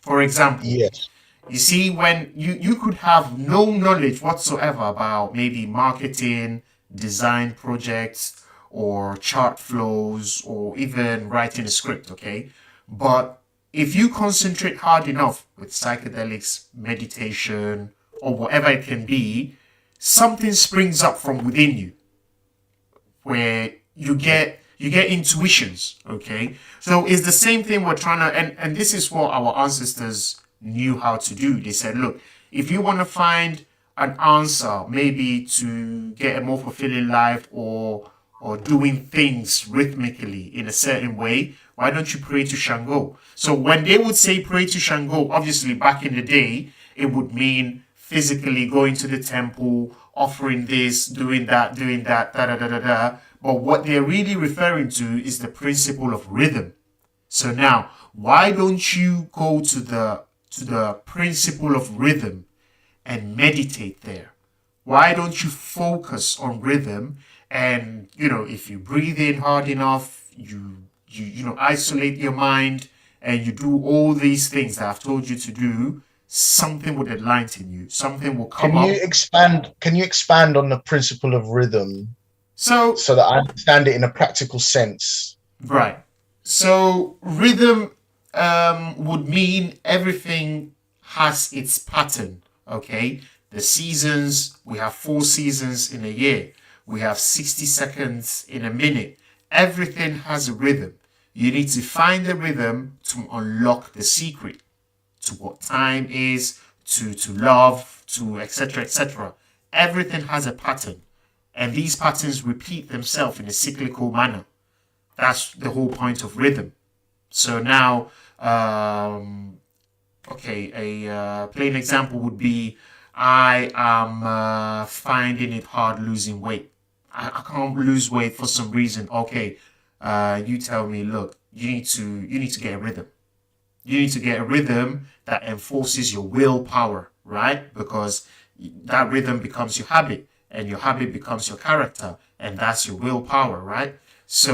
For example, Yes. you see, when you could have no knowledge whatsoever about maybe marketing, design projects, or chart flows, or even writing a script, okay? But if you concentrate hard enough with psychedelics, meditation, or whatever it can be, something springs up from within you where you get intuitions, okay? So it's the same thing we're trying to, and this is what our ancestors knew how to do. They said, look, if you want to find an answer, maybe to get a more fulfilling life, or doing things rhythmically in a certain way, why don't you pray to Shango? So when they would say pray to Shango, obviously back in the day, it would mean physically going to the temple, offering this, doing that, da da da da da. But what they're really referring to is the principle of rhythm. So now, why don't you go to the principle of rhythm and meditate there? Why don't you focus on rhythm? And if you breathe in hard enough, you isolate your mind, and you do all these things that I've told you to do, something would enlighten you. Something will come Can you up. expand? Can you expand on the principle of rhythm So so that I understand it in a practical sense? right. So rhythm would mean everything has its pattern. Okay. The seasons, we have 4 seasons in a year. We have 60 seconds in a minute. Everything has a rhythm. You need to find the rhythm to unlock the secret to what time is, to love, to etc. etc. Everything has a pattern, and these patterns repeat themselves in a cyclical manner. That's the whole point of rhythm. So now, okay, a plain example would be I am finding it hard losing weight. I can't lose weight for some reason. Okay, you tell me, look, you need to get a rhythm. You need to get a rhythm that enforces your willpower, right? Because that rhythm becomes your habit, and your habit becomes your character, and that's your willpower, right? So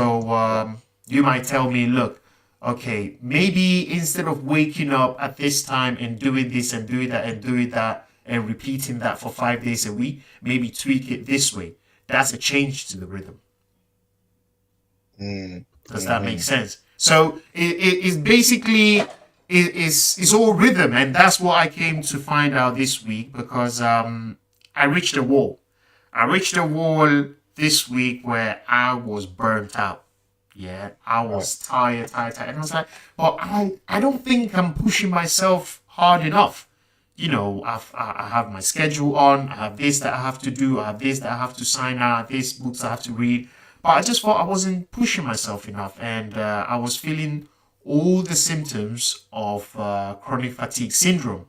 you might tell me, look, okay, maybe instead of waking up at this time and doing this and doing that and doing that and repeating that for 5 days a week, maybe tweak it this way. That's a change to the rhythm. Does that make sense? So it's basically it's all rhythm, and that's what I came to find out this week, because I reached a wall. I reached a wall this week where I was burnt out. Yeah, I was tired, and I was like, but I don't think I'm pushing myself hard enough. I have my schedule on. I have this that I have to do. I have this that I have to sign out. These books I have to read. But I just thought I wasn't pushing myself enough, and I was feeling all the symptoms of chronic fatigue syndrome.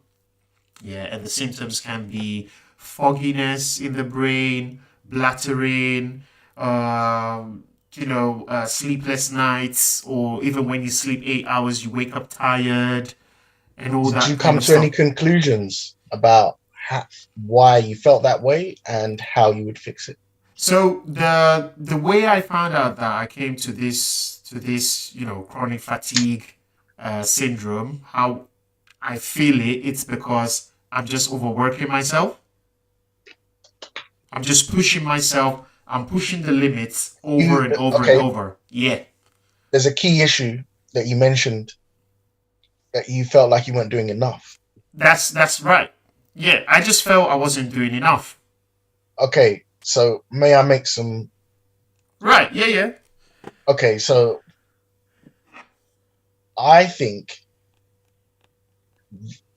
Yeah, and the symptoms can be fogginess in the brain, blattering, sleepless nights, or even when you sleep 8 hours, you wake up tired, and all Did you that kind come of to any stuff. conclusions about why you felt that way and how you would fix it? So the way I found out that I came to this chronic fatigue syndrome, how I feel it, it's because I'm just overworking myself. I'm just pushing myself. I'm pushing the limits over and over and Okay, over. Yeah, there's a key issue that you mentioned, that you felt like you weren't doing enough. that's right. Yeah, I just felt I wasn't doing enough. Okay, so may I make some? Right. Yeah. Yeah. Okay, so I think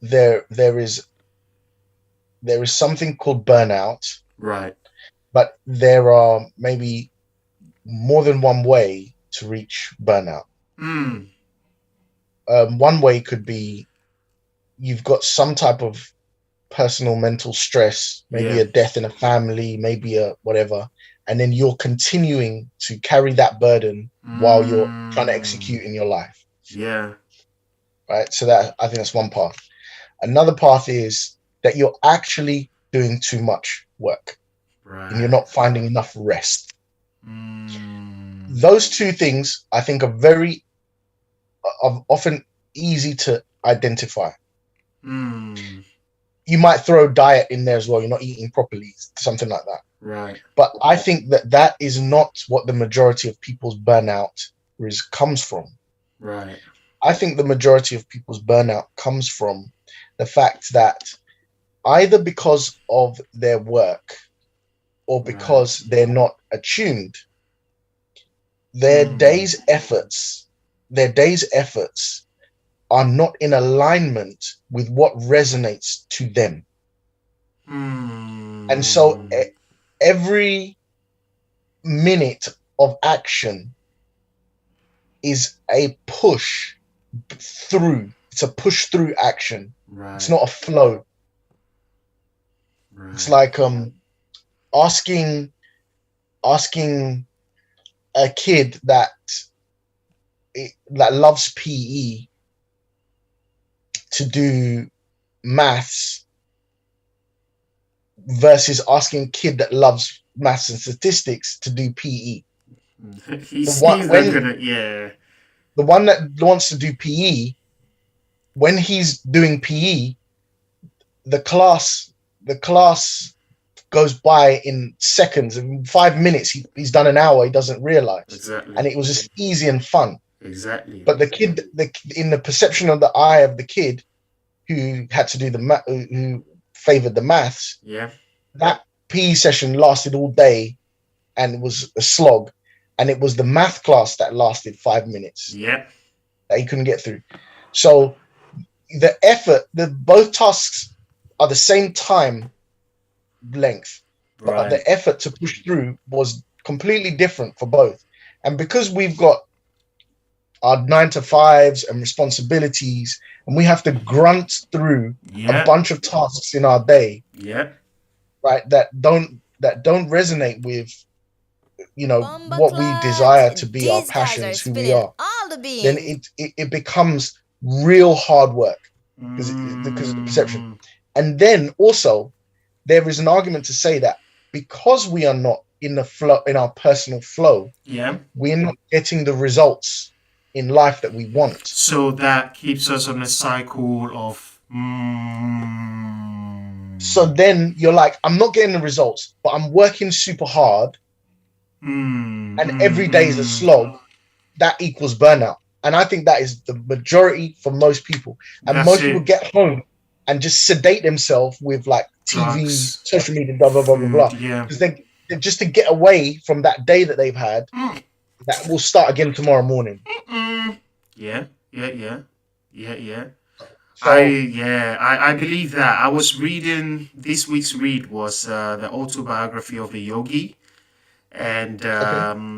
there is something called burnout, Right. but there are maybe more than one way to reach burnout. Mm. One way could be you've got some type of personal mental stress, maybe Yeah. a death in a family, maybe a whatever, and then you're continuing to carry that burden while you're trying to execute in your life, Yeah. right? So that, I think that's one path. Another path is that you're actually doing too much work and you're Right. not finding enough rest. Mm. Those two things, I think, are often easy to identify. Mm. You might throw diet in there as well. You're not eating properly, something like that. Right. But I think that is not what the majority of people's burnout comes from. Right. I think the majority of people's burnout comes from the fact that either because of their work or Right. because they're not attuned, their Mm. day's efforts, their day's efforts are not in alignment with what resonates to them. And so Mm. every minute of action is a push through. It's a push through action. It's Right. not a flow. It's Right. like asking a kid that loves PE, to do maths, versus asking a kid that loves maths and statistics to do PE. He's not gonna, yeah. The one that wants to do PE, when he's doing PE, the class goes by in seconds. In 5 minutes, he's done an hour. He doesn't realize, Exactly. and it was just easy and fun. Exactly. But the kid, in the perception of the eye of the kid who had to do who favored the maths, yeah, that PE session lasted all day, and it was a slog. And it was the math class that lasted 5 minutes. Yeah, that he couldn't get through. So the effort, both tasks are the same time length, but right. the effort to push through was completely different for both. And because we've got our 9-to-5s and responsibilities, and we have to grunt through a bunch of tasks in our day, right, that don't resonate with what we desire to be, our passions, who we are, then it becomes real hard work because of the perception. And then also there is an argument to say that because we are not in the flow, in our personal flow, we're not getting the results in life that we want. So that keeps us on a cycle of so then you're like, I'm not getting the results, but I'm working super hard, and every day is a slog. That equals burnout. And I think that is the majority for most people. And most people get home and just sedate themselves with like TV, drugs, social media, blah, blah, blah, blah, blah. Because they just to get away from that day that they've had, that will start again tomorrow morning. Yeah. So, I believe that. I was reading, this week's read was the autobiography of a yogi. And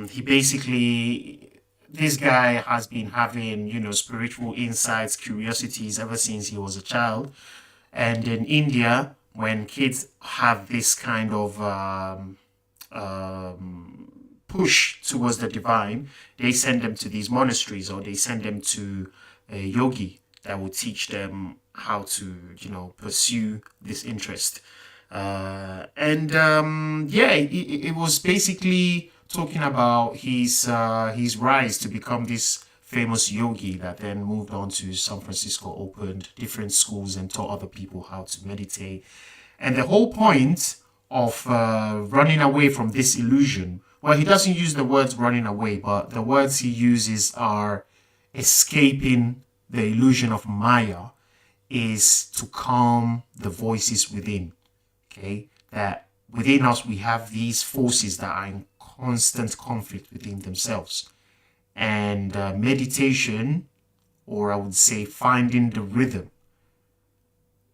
he basically, this guy has been having, spiritual insights, curiosities ever since he was a child. And in India, when kids have this kind of push towards the divine, they send them to these monasteries, or they send them to a yogi that will teach them how to, pursue this interest. It was basically talking about his rise to become this famous yogi that then moved on to San Francisco, opened different schools and taught other people how to meditate. And the whole point of running away from this illusion, well, he doesn't use the words running away, but the words he uses are escaping the illusion of Maya, is to calm the voices within. Okay, that within us we have these forces that are in constant conflict within themselves. And meditation, or I would say finding the rhythm,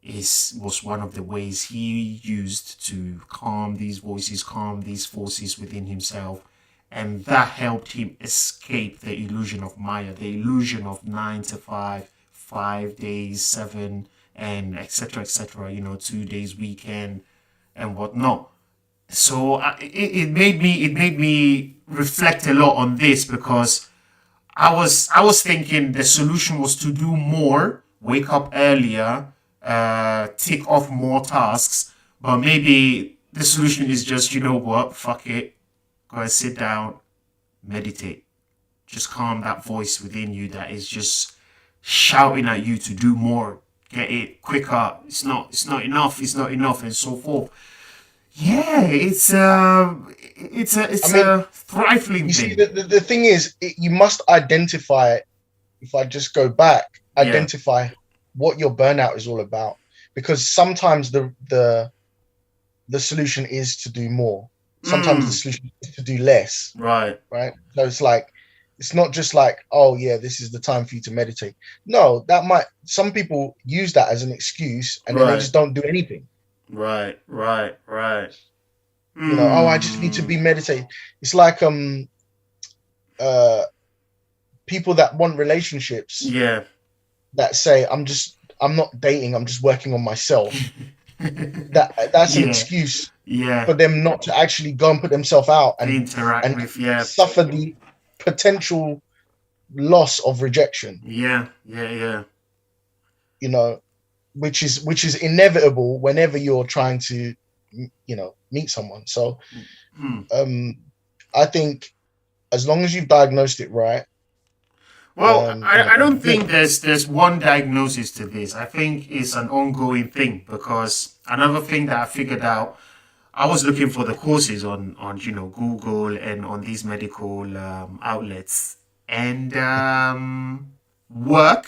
was one of the ways he used to calm these voices, calm these forces within himself. And that helped him escape the illusion of Maya, the illusion of 9 to 5, 5 days, 7, and etc., 2 days weekend and whatnot. So it made me reflect a lot on this, because I was thinking the solution was to do more, wake up earlier, tick off more tasks, but maybe the solution is just, fuck it, go and sit down, meditate, just calm that voice within you that is just shouting at you to do more, get it quicker, it's not enough, and so forth. Yeah, it's a trifling thing. See, the thing is, you must identify, if I just go back, identify what your burnout is all about. Because sometimes the solution is to do more. Sometimes the solution is to do less. Right. So it's like, it's not just like, oh yeah, this is the time for you to meditate. No, some people use that as an excuse, and then they just don't do anything. Right. I just need to be meditating. It's like people that want relationships. Yeah. That say, I'm not dating, I'm just working on myself. That's an excuse for them not to actually go and put themselves out and interact with, suffer the potential loss of rejection. Yeah. Which is inevitable whenever you're trying to meet someone. So Mm. I think as long as you've diagnosed it right, Well, I you're don't good. think there's one diagnosis to this. I think it's an ongoing thing because another thing that I figured out, I was looking for the courses on Google and on these medical outlets, and work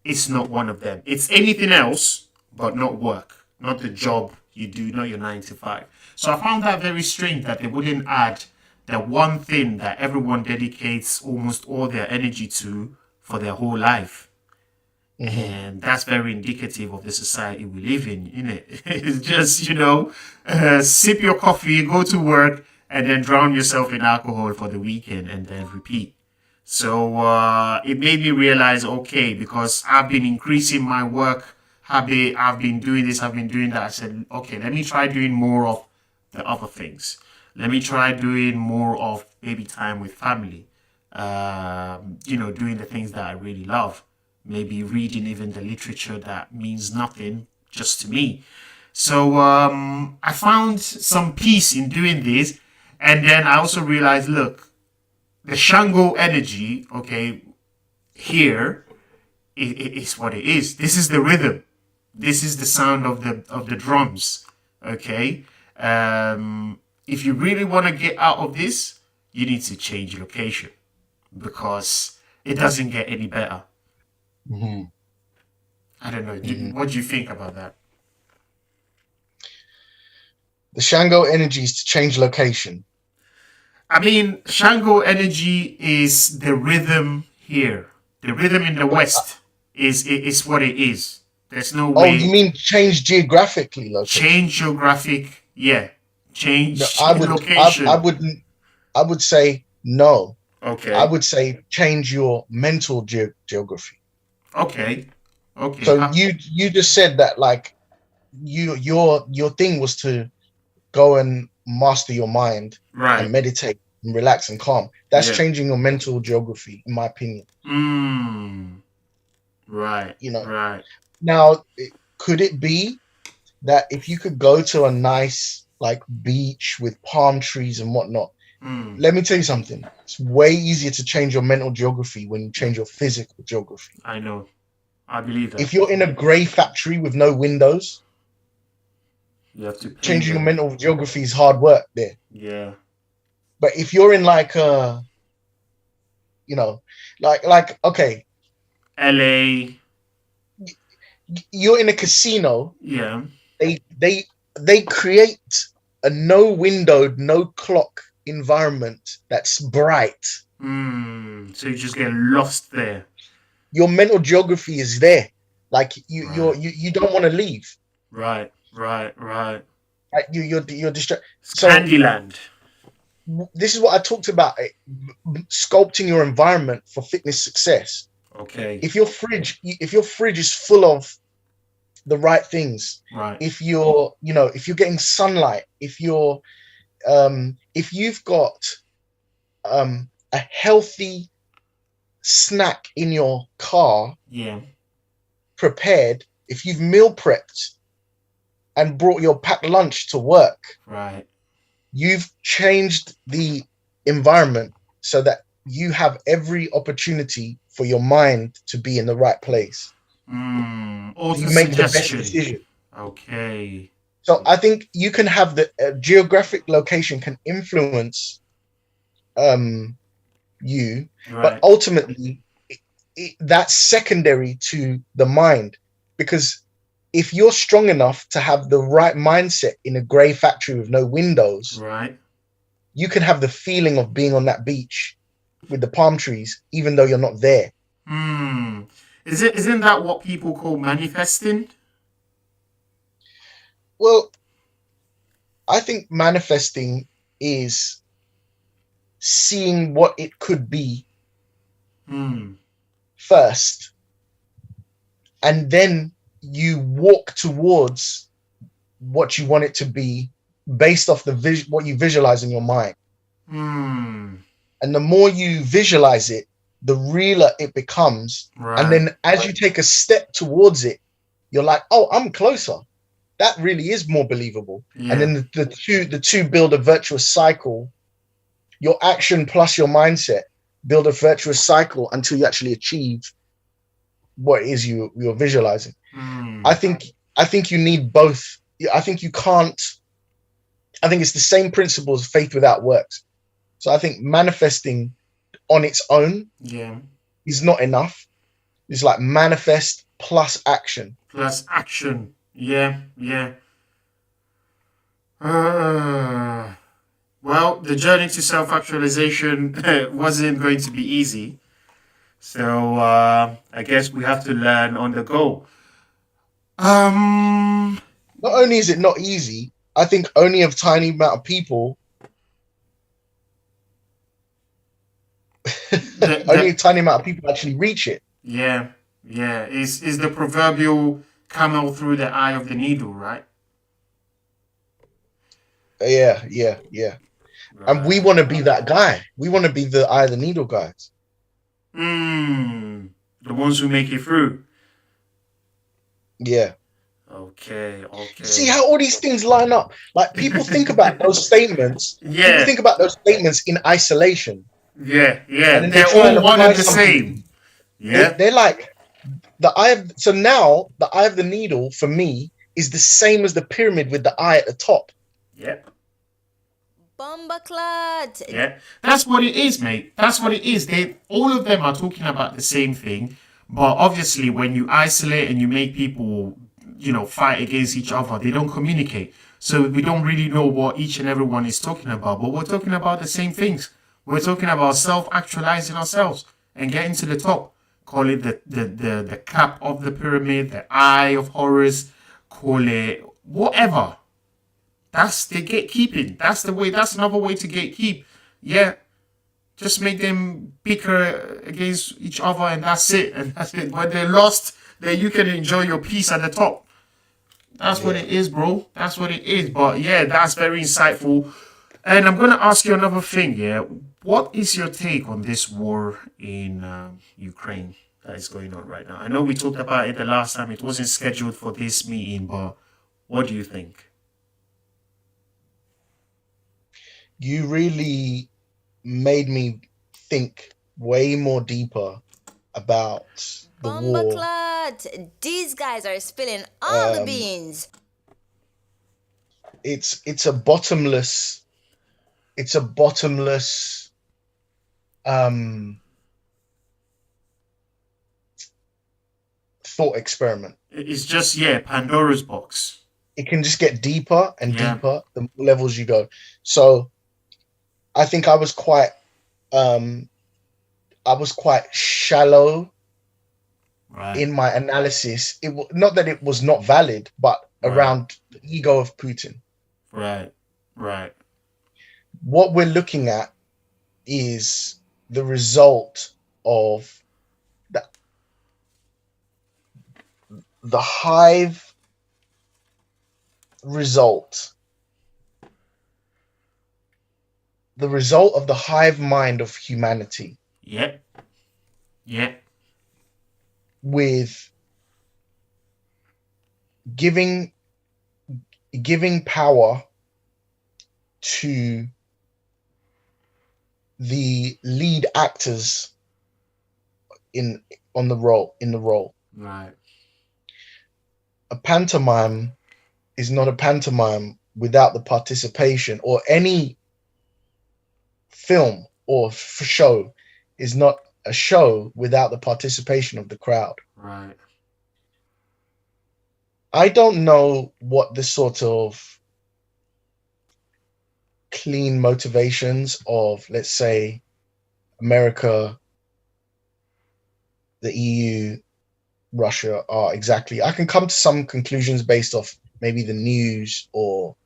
is not one of them. It's anything else, but not work, not the job you do, not your 9 to 5. So I found that very strange that they wouldn't add the one thing that everyone dedicates almost all their energy to for their whole life. Hmm. And that's very indicative of the society we live in, isn't it? It's just, sip your coffee, go to work, and then drown yourself in alcohol for the weekend and then repeat. So it made me realize, okay, because I've been increasing my work habit, I've been doing this, I've been doing that. I said, okay, let me try doing more of the other things. Let me try doing more of maybe time with family. Doing the things that I really love. Maybe reading even the literature that means nothing just to me. So I found some peace in doing this. And then I also realized, look, the Shango energy, okay, here is what it is. This is the rhythm. This is the sound of the drums. Okay. If you really want to get out of this, you need to change location because it doesn't get any better. Hmm. I don't know. Hmm. What do you think about that? The Shango energy is to change location. I mean, Shango energy is the rhythm here. The rhythm in the But West is what it is. There's no oh, you way. mean change geographically location? Change geographic, yeah. No, Change I would. I location. wouldn't. I would say no. I Okay. would say change your mental geography. Okay. Okay. So you just said that like your thing was to go and master your mind and Right. meditate and relax and calm. That's Yeah. changing your mental geography, in my opinion. Mm. Right. You know. Right. Now, could it be that if you could go to a nice like beach with palm trees and whatnot? Mm. Let me tell you something. It's way easier to change your mental geography when you change your physical geography. I know. I believe that. If you're in a gray factory with no windows, You have to paint changing your them. mental geography is hard work there. Yeah. But if you're in like you know, like okay, LA. you're in a casino, Yeah. they they they create a no windowed, no clock environment that's bright. So you just get lost there. Your mental geography is there. Like Right. you don't want to leave. Right. Right. Right. Like you're distracted. It's So Candyland. this is what I talked about, sculpting your environment for fitness success. Okay. If your fridge is full of the right things, Right. if you're getting sunlight, if you've got a healthy snack in your car Yeah. prepared, if you've meal prepped and brought your packed lunch to work, Right. you've changed the environment so that you have every opportunity for your mind to be in the right place. So Auto you make the best suggestion. decision. Okay. So I think you can have the geographic location can influence you, but Right. ultimately that's secondary to the mind, because if you're strong enough to have the right mindset in a gray factory with no windows, Right. you can have the feeling of being on that beach with the palm trees, even though you're not there. Isn't that what people call manifesting? Well, I think manifesting is seeing what it could be Hmm. first, and then you walk towards what you want it to be based off what you visualize in your mind. Hmm. And the more you visualize it, the realer it becomes. And Right. then as you take a step towards it, you're like, oh, I'm closer. that really is more believable. Yeah. And then the two build a virtuous cycle. Your action plus your mindset build a virtuous cycle until you actually achieve what it is you're visualizing. I think you need both. I think you can't. I think it's the same principle as faith without works. So I think manifesting on its own is not enough. It's like manifest plus action. Plus action. Yeah. Well, the journey to self-actualization wasn't going to be easy. So I guess we have to learn on the go. Not only is it not easy, I think only a tiny amount of people only a tiny amount of people actually reach it. Yeah. Is the proverbial camel through the eye of the needle, right? Yeah. Right. And we want to be that guy. We want to be the eye of the needle guys. The ones who make it through. Yeah. Okay. See how all these things line up? Like people think about those statements. Yeah. People think about those statements in isolation. Yeah. And they're all one and the same. Yeah. They're like the eye of, so now the eye of the needle for me is the same as the pyramid with the eye at the top. Yep. Bombaclat. Yeah. That's what it is, mate. That's what it is. All of them are talking about the same thing, but obviously when you isolate and you make people, fight against each other, they don't communicate. So we don't really know what each and every one is talking about, but we're talking about the same things. We're talking about self-actualizing ourselves and getting to the top. Call it the cap of the pyramid, the eye of Horus, call it whatever. That's the gatekeeping. That's the way. That's another way to gatekeep. Yeah, just make them bicker against each other, and that's it. And that's it. When they're lost, then you can enjoy your peace at the top. That's what it is, bro. That's what it is. But yeah, that's very insightful. And I'm gonna ask you another thing. Yeah, what is your take on this war in Ukraine that is going on right now? I know we talked about it the last time. It wasn't scheduled for this meeting, but what do you think? You really made me think way more deeper about the war. Bombaclat. These guys are spilling all the beans. It's a bottomless thought experiment. It's just Pandora's box. It can just get deeper and deeper the more levels you go. So I think I was quite shallow in my analysis. Not that it was not valid, but around the ego of Putin. Right. What we're looking at is the result of the hive result. The result of the hive mind of humanity. Yeah. With giving power to the lead actors in the role. Right. A pantomime is not a pantomime without the participation, or any film or show is not a show without the participation of the crowd. Right. I don't know what the sort of clean motivations of, let's say, America, the EU, Russia are exactly. I can come to some conclusions based off maybe the news or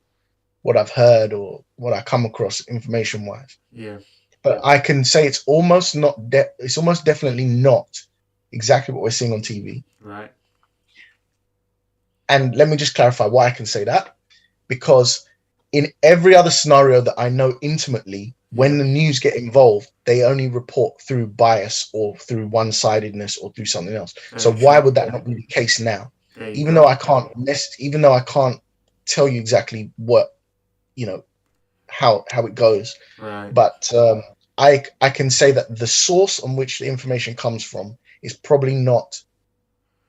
what I've heard or what I come across information wise. Yeah. But I can say it's almost it's almost definitely not exactly what we're seeing on TV. Right. And let me just clarify why I can say that. Because in every other scenario that I know intimately, when the news get involved, they only report through bias or through one-sidedness or through something else. So why would that not be the case now? Even though I can't tell you exactly what, how it goes. Right. But I can say that the source on which the information comes from is probably not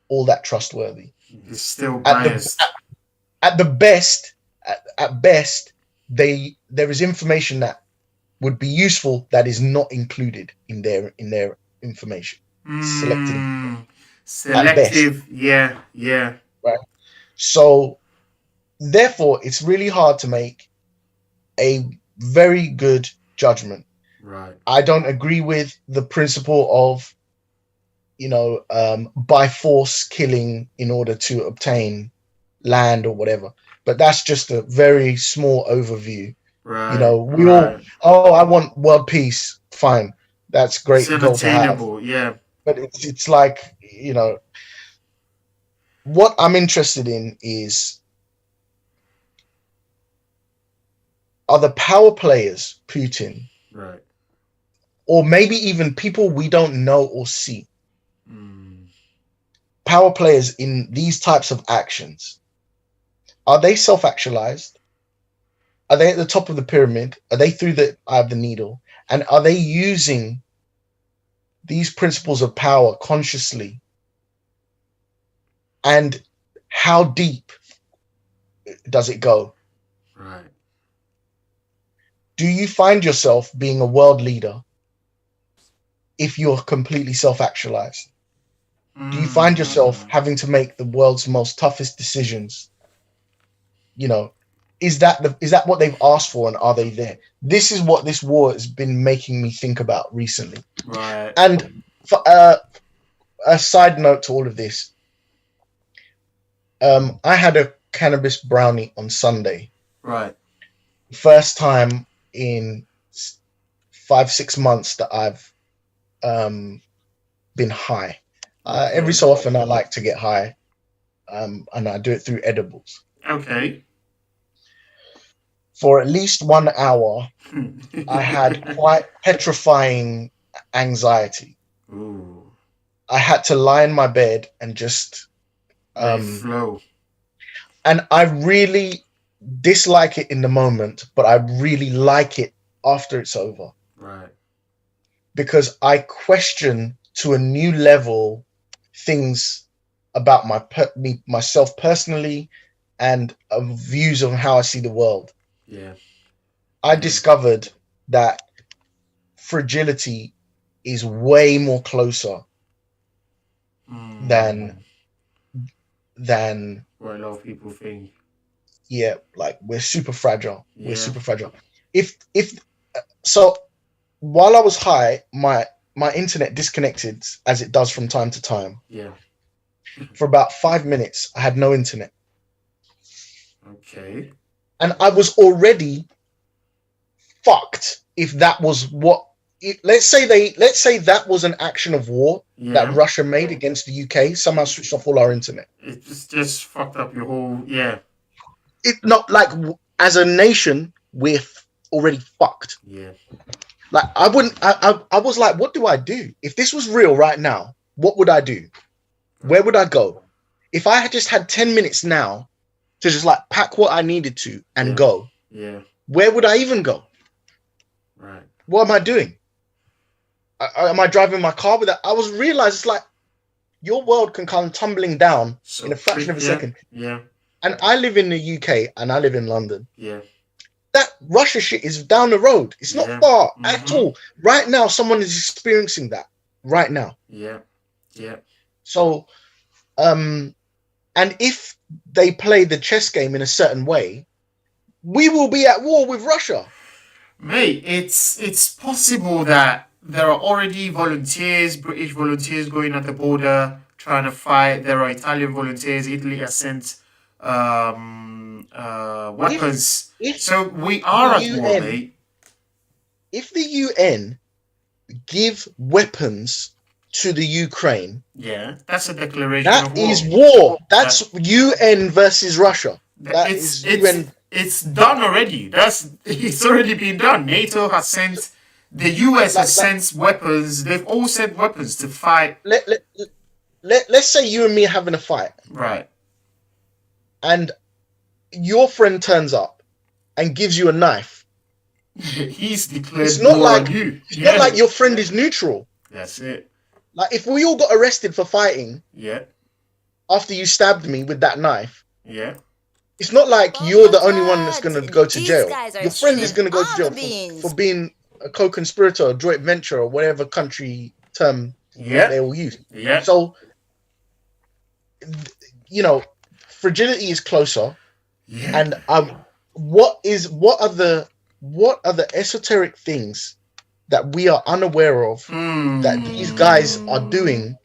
all that trustworthy. It's still At the biased. at the best, at best, there is information that would be useful that is not included in their information. Selected at best, Selective. Yeah. Yeah. right? So therefore, it's really hard to make a very good judgment. Right. I don't agree with the principle of, by force killing in order to obtain land or whatever. But that's just a very small overview. Right. We all, I want world peace. Fine. That's a It's great goal to have. unattainable. Yeah. But it's like, what I'm interested in is, are the power players, Putin, Right. or maybe even people we don't know or see, power players in these types of actions, are they self-actualized? Are they at the top of the pyramid? Are they through the eye of the needle? And are they using these principles of power consciously? And how deep does it go? Right. Do you find yourself being a world leader if you're completely self-actualized? Do you find yourself having to make the world's most toughest decisions? Is that what they've asked for, and are they there? This is what this war has been making me think about recently. Right. And for, a side note to all of this, I had a cannabis brownie on Sunday. Right. First time in 5-6 months that I've been high. Every so often I like to get high, and I do it through edibles. Okay. For at least 1 hour, I had quite petrifying anxiety. Ooh. I had to lie in my bed and just flow. and I really dislike it in the moment, but I really like it after it's over. Right. Because I question to a new level things about myself personally, and views on how I see the world. Yeah. I discovered that fragility is way more closer than what a lot of people think. Yeah, like we're super fragile. Yeah. We're super fragile. If so, while I was high, my internet disconnected, as it does from time to time. Yeah. For about 5 minutes, I had no internet. Okay. And I was already fucked if that was what. Let's say that was an action of war that Russia made against the UK. Somehow switched off all our internet. It just fucked up your whole. Yeah. It not like as a nation we're already fucked. Yeah. Like I wouldn't. I was like, what do I do if this was real right now? What would I do? Where would I go? If I had just had 10 minutes now to just like pack what I needed to and go. Yeah. Where would I even go? Right. What am I doing? Am I driving my car with that? I was realized it's like your world can come tumbling down in a fraction of a second. Yeah. And I live in the UK and I live in London. Yeah. That Russia shit is down the road. It's not far at all. Right now, someone is experiencing that. Right now. Yeah. Yeah. So, and if they play the chess game in a certain way, we will be at war with Russia. Mate, it's possible that there are already volunteers, British volunteers going at the border trying to fight. There are Italian volunteers. Italy has sent weapons. So we are at war, mate. If the UN give weapons to the Ukraine, that's a declaration that of war. is war. That's UN versus Russia. It's UN. It's done already. It's already been done. NATO has sent. The US has sent weapons. They've all sent weapons to fight. Let's say you and me are having a fight. Right. And your friend turns up and gives you a knife, He's it's declared not war like on you. it's not like your friend is neutral. That's it. Like if we all got arrested for fighting Yeah. after you stabbed me with that knife, Yeah. it's not like you're the only one that's going to go to These jail. guys are Your friend is spilling going to go to all jail the beans. for being a co-conspirator or joint venture or whatever country term they will use. Yeah. So, you know, fragility is closer. Yeah. And what are the esoteric things that we are unaware of that these guys are doing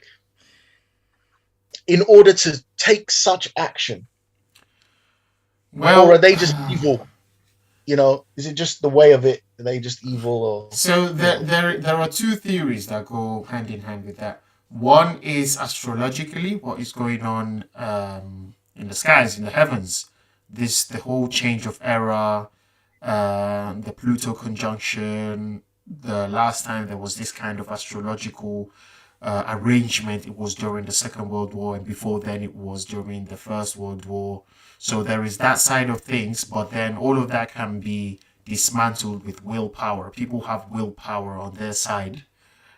in order to take such action? Well, or are they just evil? You know, is it just the way of it? Are they just evil? Or so there are two theories that go hand in hand with that. One is astrologically, what is going on in the skies, in the heavens. The whole change of era, the Pluto conjunction. The last time there was this kind of astrological arrangement, it was during the Second World War, and before then it was during the First World War. So there is that side of things, but then all of that can be dismantled with willpower. People have willpower on their side,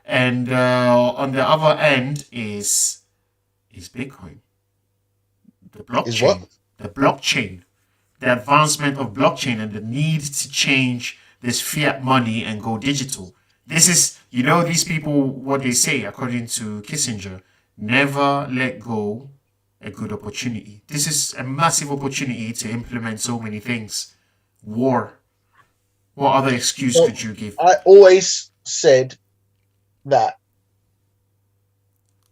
and on the other end is Bitcoin, the is what? blockchain, the blockchain, the advancement of blockchain, and the need to change this fiat money and go digital. This is, these people, what they say, according to Kissinger, never let go a good opportunity. This is a massive opportunity to implement so many things. War. What other excuse So could you give? I always said that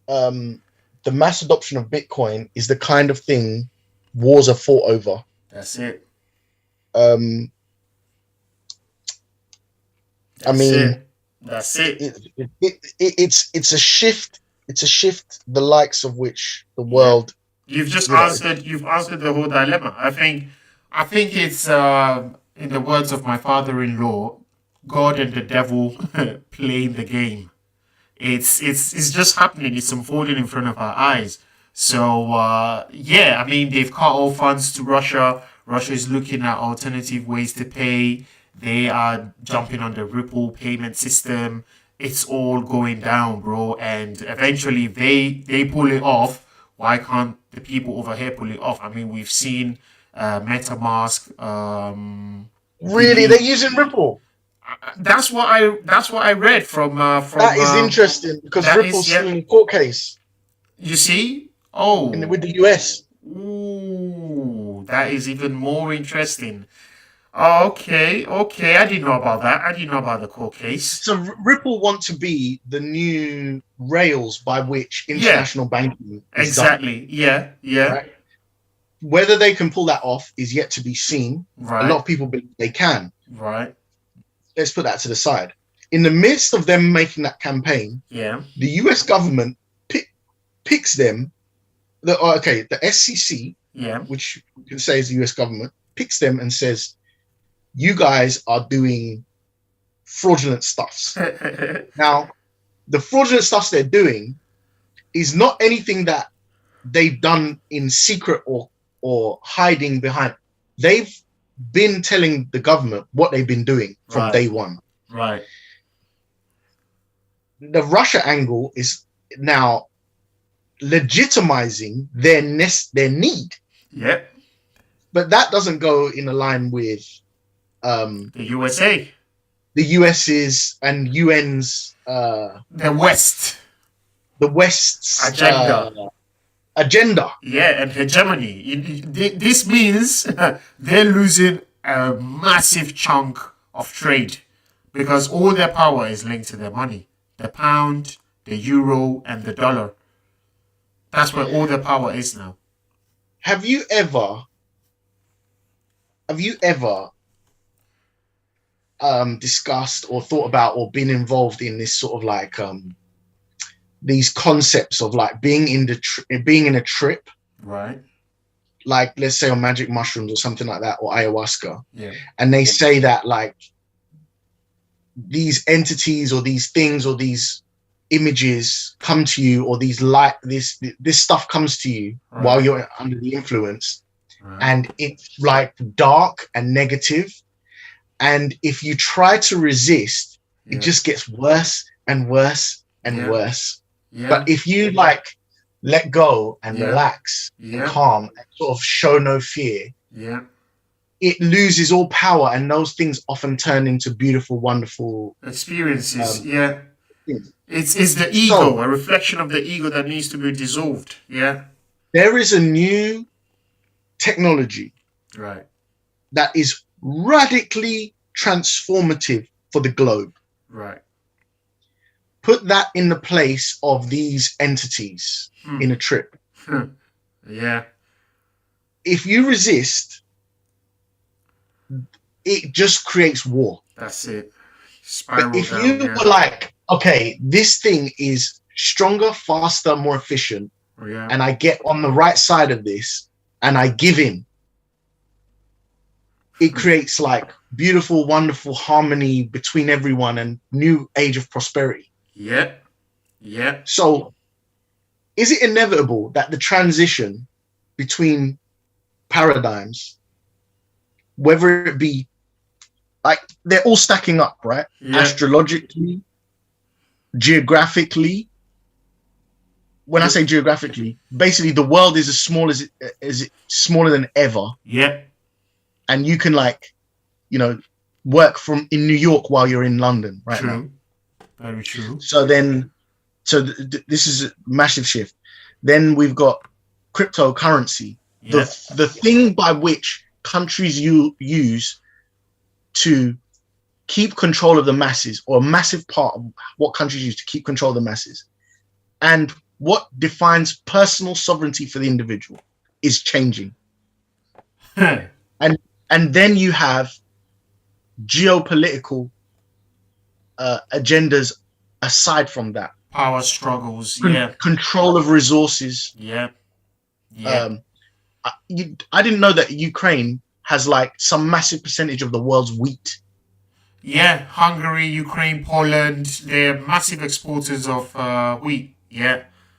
the mass adoption of Bitcoin is the kind of thing wars are fought over. That's it. I mean, that's it. It's a shift. It's a shift the likes of which the world. You've just answered. You've answered the whole dilemma. I think it's in the words of my father-in-law, God and the devil playing the game. It's just happening. It's unfolding in front of our eyes. So yeah, I mean, they've cut all funds to Russia. Russia is looking at alternative ways to pay. They are jumping on the Ripple payment system. It's all going down, bro. And eventually, they pull it off. Why can't the people over here pull it off? I mean, we've seen MetaMask. Really, they're using Ripple. That's what I read from. That is interesting because Ripple's still in court case. You see? Oh, with the US. Ooh, that is even more interesting. Okay. I didn't know about that. I didn't know about the court case. So Ripple want to be the new rails by which international banking is exactly done. Yeah. Right? Whether they can pull that off is yet to be seen. Right. A lot of people believe they can. Right. Let's put that to the side. In the midst of them making that campaign, the US government picks them. The SEC, which you can say is the US government, picks them and says, you guys are doing fraudulent stuffs. Now, the fraudulent stuffs they're doing is not anything that they've done in secret or hiding behind. They've been telling the government what they've been doing from day one. Right. The Russia angle is now legitimizing their need. Yep. But that doesn't go in line with the USA. The US's and UN's the West's agenda. Yeah, and hegemony. This means they're losing a massive chunk of trade because all their power is linked to their money. The pound, the euro, and the dollar. That's where all their power is now. Have you ever discussed or thought about or been involved in this sort of like these concepts of like being in a trip, right? Like let's say on magic mushrooms or something like that, or ayahuasca. Yeah. And they say that like these entities or these things or these images come to you, or these this stuff comes to you while you're under the influence, and it's like dark and negative. And if you try to resist, it just gets worse and worse and worse. But if you like let go and relax and calm and sort of show no fear, it loses all power, and those things often turn into beautiful, wonderful experiences. It's the ego, a reflection of the ego that needs to be dissolved. There is a new technology that is radically transformative for the globe. Put that in the place of these entities in a trip. If you resist, it just creates war. That's it. But if you were like, okay, this thing is stronger, faster, more efficient, and I get on the right side of this and I give in, it creates like beautiful, wonderful harmony between everyone and new age of prosperity. So is it inevitable that the transition between paradigms, whether it be like they're all stacking up, right? Astrologically, geographically. When I say geographically, basically the world is as small as it smaller than ever. And you can like, you know, work from in New York while you're in London right now. Very true. So then, this is a massive shift. Then we've got cryptocurrency, the thing by which countries use to keep control of the masses, or a massive part of what countries use to keep control of the masses, and what defines personal sovereignty for the individual is changing. And then you have geopolitical agendas aside from that. Power struggles, control of resources. I didn't know that Ukraine has like some massive percentage of the world's wheat. Hungary, Ukraine, Poland, they're massive exporters of wheat.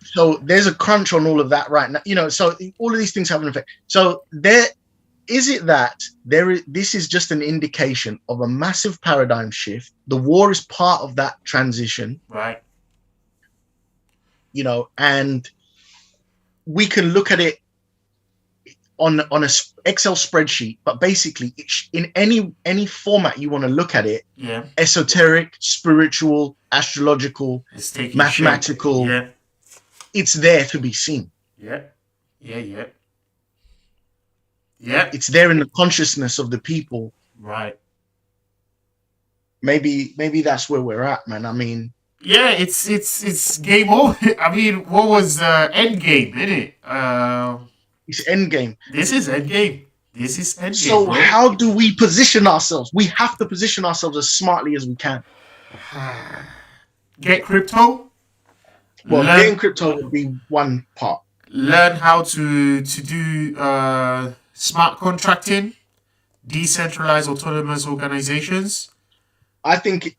So there's a crunch on all of that right now. You know, so all of these things have an effect. So is it that this is just an indication of a massive paradigm shift? The war is part of that transition. You know, and we can look at it on a Excel spreadsheet, but basically in any format you want to look at it, esoteric, spiritual, astrological, mathematical, it's there to be seen. It's there in the consciousness of the people. Maybe that's where we're at, man. I mean, it's game over. I mean, what was end game, isn't it? It's end game. This is end game. So bro. How do we position ourselves? We have to position ourselves as smartly as we can. Get crypto. Well, getting crypto would be one part. Learn how to do smart contracting, decentralized autonomous organizations. I think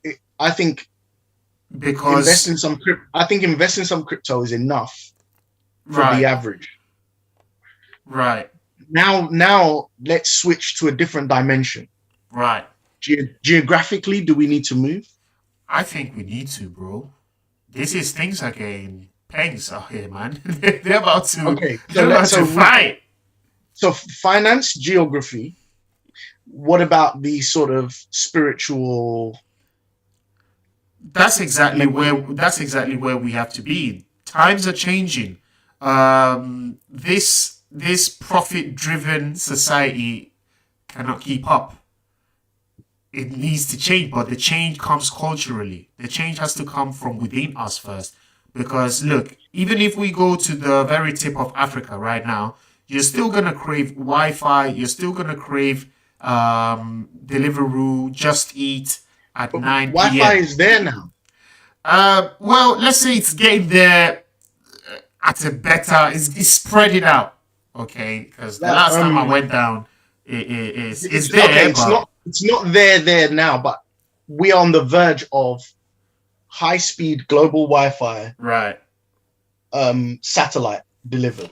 because investing some crypto is enough for the average. Now let's switch to a different dimension. Geographically, do we need to move? I think we need to, bro. Things are getting pangs out here, man. They're about to fight. So finance, geography. What about the sort of spiritual? That's exactly where we have to be. Times are changing. This profit-driven society cannot keep up. It needs to change, but the change comes culturally. The change has to come from within us first. Because look, even if we go to the very tip of Africa right now, you're still gonna crave Wi-Fi. You're still gonna crave Deliveroo, Just Eat at 9 p.m. Wi-Fi is there now. Well, let's say it's getting there at a better. It's spread it out, okay? Because the last time I went down, it's there. Okay, it's not there now, but we are on the verge of high-speed global Wi-Fi, right? Satellite delivered.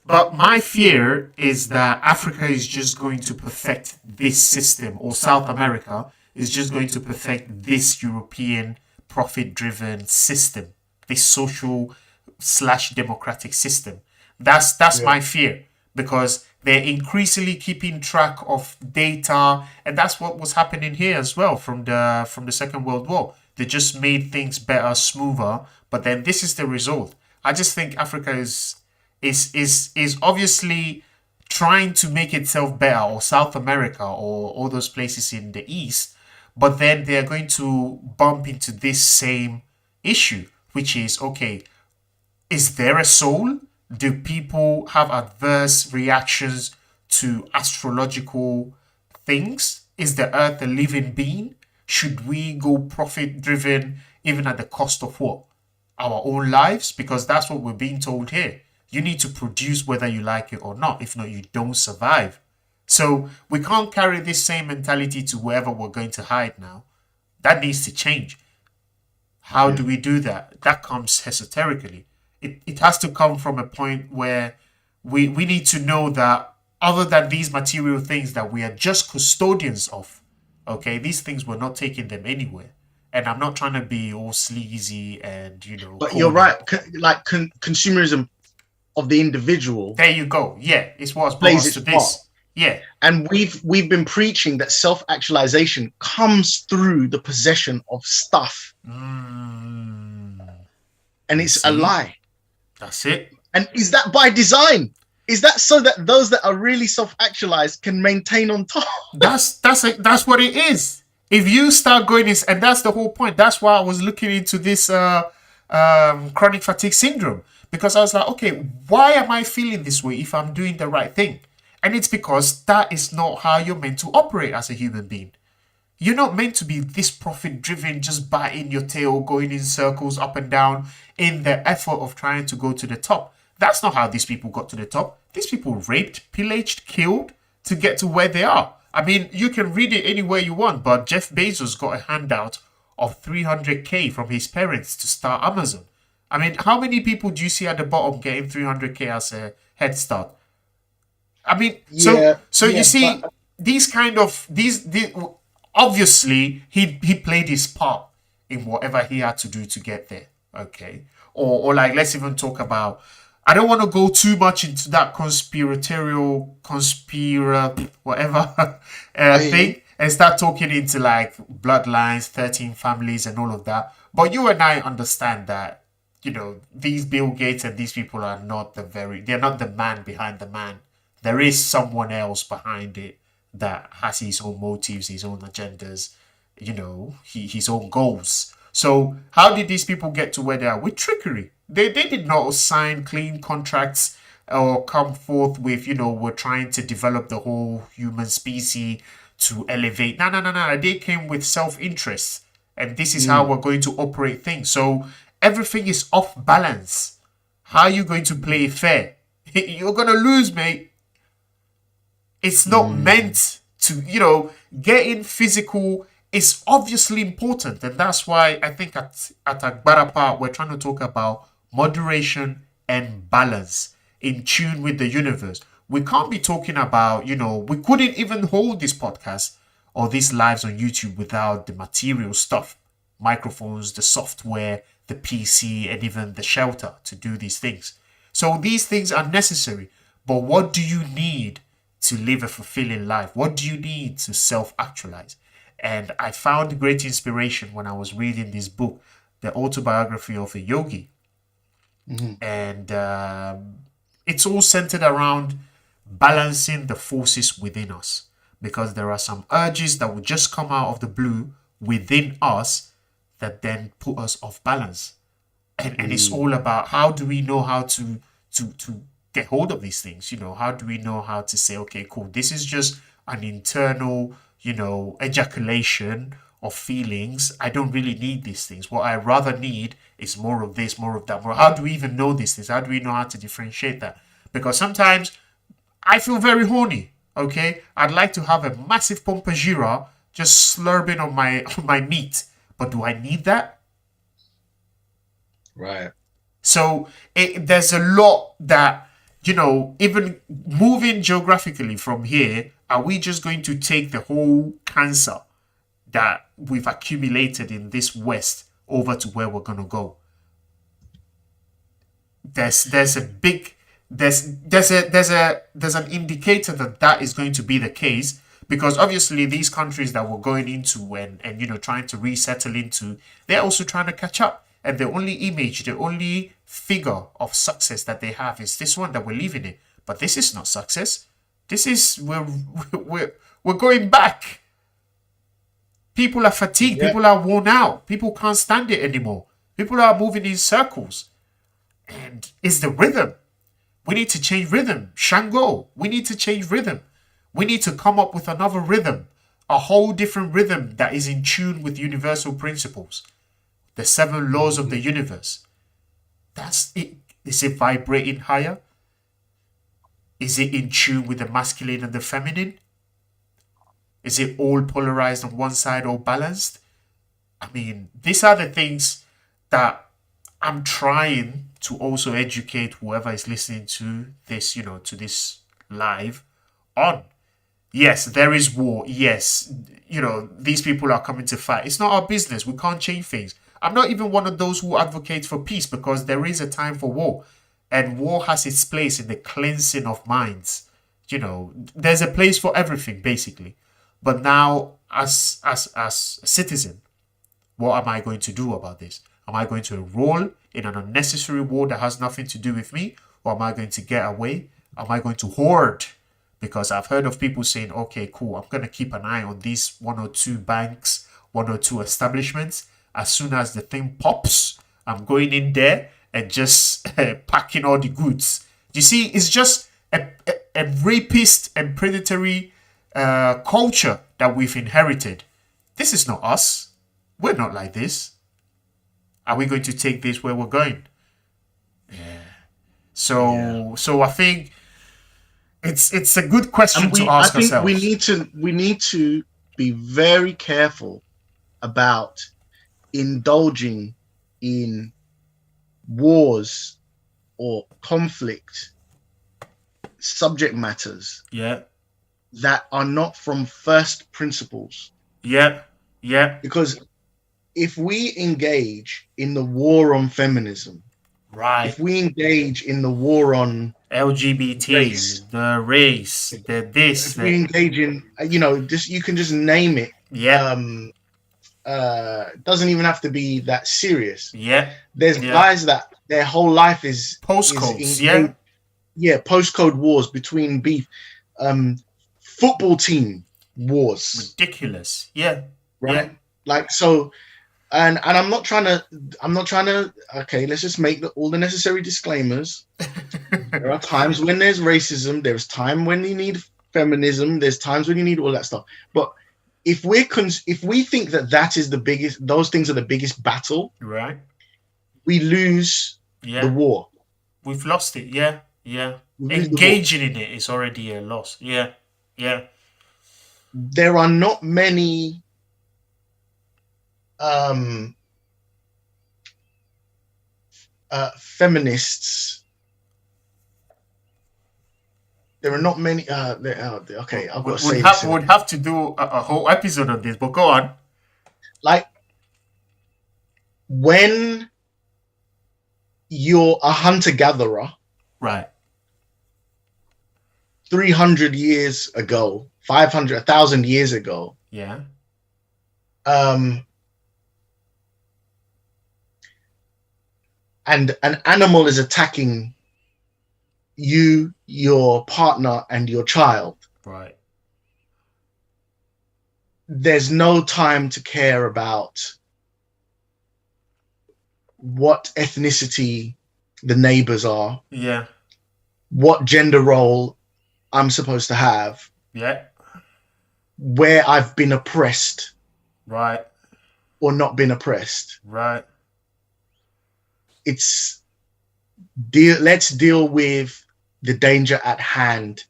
But my fear is that Africa is just going to perfect this system, or South America is just going to perfect this European profit-driven system, this social slash democratic system. That's Yeah. my fear, because they're increasingly keeping track of data, and that's what was happening here as well from the Second World War. They just made things better, smoother, but then this is the result. I just think Africa is obviously trying to make itself better, or South America, or all those places in the East, but then they're going to bump into this same issue, which is okay, is there a soul? Do people have adverse reactions to astrological things? Is the earth a living being? Should we go profit driven even at the cost of what? Our own lives? Because that's what we're being told here. You need to produce whether you like it or not. If not, you don't survive. So we can't carry this same mentality to wherever we're going to hide now. That needs to change. How do we do that? That comes esoterically. It has to come from a point where we need to know that other than these material things that we are just custodians of, okay, these things we're not taking them anywhere. And I'm not trying to be all sleazy and, But you're corny. right. Like consumerism of the individual There you go. Yeah, it's what's brought plays us to its part. this. Yeah. And we've been preaching that self-actualization comes through the possession of stuff, and it's a See? lie. That's it. And is that by design? Is that so that those that are really self-actualized can maintain on top? That's what it is. If you start going this, and that's the whole point. That's why I was looking into this chronic fatigue syndrome, because I was like, okay, why am I feeling this way if I'm doing the right thing? And it's because that is not how you're meant to operate as a human being. You're not meant to be this profit driven, just biting your tail, going in circles up and down in the effort of trying to go to the top. That's not how these people got to the top. These people raped, pillaged, killed to get to where they are. I mean, you can read it anywhere you want, but Jeff Bezos got a handout of 300k from his parents to start Amazon. I mean, how many people do you see at the bottom getting 300k as a head start? I mean, so you see, but these kind of these obviously he played his part in whatever he had to do to get there. Okay, or like, let's even talk about. I don't want to go too much into that whatever thing, and start talking into like bloodlines, 13 families, and all of that. But you and I understand that these Bill Gates and these people are not they're not the man behind the man. There is someone else behind it that has his own motives, his own agendas, his own goals. So how did these people get to where they are? With trickery. They did not sign clean contracts or come forth with, we're trying to develop the whole human species to elevate. No. They came with self-interest. And this is how we're going to operate things. So everything is off balance. How are you going to play fair? You're going to lose, mate. It's not meant to, getting physical is obviously important. And that's why I think at Agbara Part, we're trying to talk about moderation and balance in tune with the universe. We can't be talking about, we couldn't even hold this podcast or these lives on YouTube without the material stuff, microphones, the software, the PC, and even the shelter to do these things. So these things are necessary. But what do you need to live a fulfilling life? What do you need to self-actualize? And I found great inspiration when I was reading this book, The Autobiography of a Yogi. And it's all centered around balancing the forces within us, because there are some urges that will just come out of the blue within us that then put us off balance. And it's all about, how do we know how to get hold of these things? How do we know how to say, okay, cool, this is just an internal, ejaculation of feelings. I don't really need these things. What I rather need is more of this, more of that. How do we even know these things? How do we know how to differentiate that? Because sometimes I feel very horny. Okay, I'd like to have a massive pompagira just slurping on my meat, but do I need that? Right. So there's a lot that even moving geographically from here, are we just going to take the whole cancer that we've accumulated in this West over to where we're going to go? There's a big there's an indicator that is going to be the case, because obviously these countries that we're going into and trying to resettle into, they're also trying to catch up, and the only figure of success that they have is this one that we're living in. But this is not success. This is we're going back. People are fatigued. Yeah. People are worn out. People can't stand it anymore. People are moving in circles. And it's the rhythm. We need to change rhythm. Shango, we need to change rhythm. We need to come up with another rhythm. A whole different rhythm that is in tune with universal principles. The 7 laws of the universe. That's it. Is it vibrating higher? Is it in tune with the masculine and the feminine? Is it all polarized on one side or balanced? I mean, these are the things that I'm trying to also educate whoever is listening to this, to this live on. Yes, there is war. Yes, these people are coming to fight. It's not our business. We can't change things. I'm not even one of those who advocates for peace, because there is a time for war. And war has its place in the cleansing of minds. There's a place for everything, basically. But now, as a citizen, what am I going to do about this? Am I going to enroll in an unnecessary war that has nothing to do with me? Or am I going to get away? Am I going to hoard? Because I've heard of people saying, okay, cool, I'm going to keep an eye on these 1 or 2 banks, 1 or 2 establishments. As soon as the thing pops, I'm going in there and just packing all the goods. You see, it's just a rapist and predatory culture that we've inherited. This is not us. We're not like this. Are we going to take this where we're going? Yeah. So I think it's a good question to ask I think ourselves. we need to be very careful about indulging in wars or conflict subject matters Yeah. that are not from first principles. Yeah. Yeah. Because if we engage in the war on feminism, Right. if we engage in the war on LGBT, race, the race, the this, if we engage in, just you can just name it. Yeah. Doesn't even have to be that serious. Yeah. There's guys that their whole life is postcodes. Postcode wars between beef, football team wars. Ridiculous. Yeah. Right. Yeah. Like so. And I'm not trying to. Okay, let's just make all the necessary disclaimers. There are times when there's racism. There's time when you need feminism. There's times when you need all that stuff. But if we think that is the biggest, those things are the biggest battle, right? We lose the war. We've lost it. Yeah, yeah. Engaging in it is already a loss. Yeah, yeah. There are not many. Feminists. There are not many. Okay, I've got to say this. Would have to do a whole episode on this, but go on. Like when you're a hunter-gatherer, right? 300 years ago, 500, 1,000 years ago. Yeah. And an animal is attacking you, your partner, and your child. Right. There's no time to care about what ethnicity the neighbors are. Yeah. What gender role I'm supposed to have. Yeah. Where I've been oppressed. Right. Or not been oppressed. Right. Let's deal with the danger at hand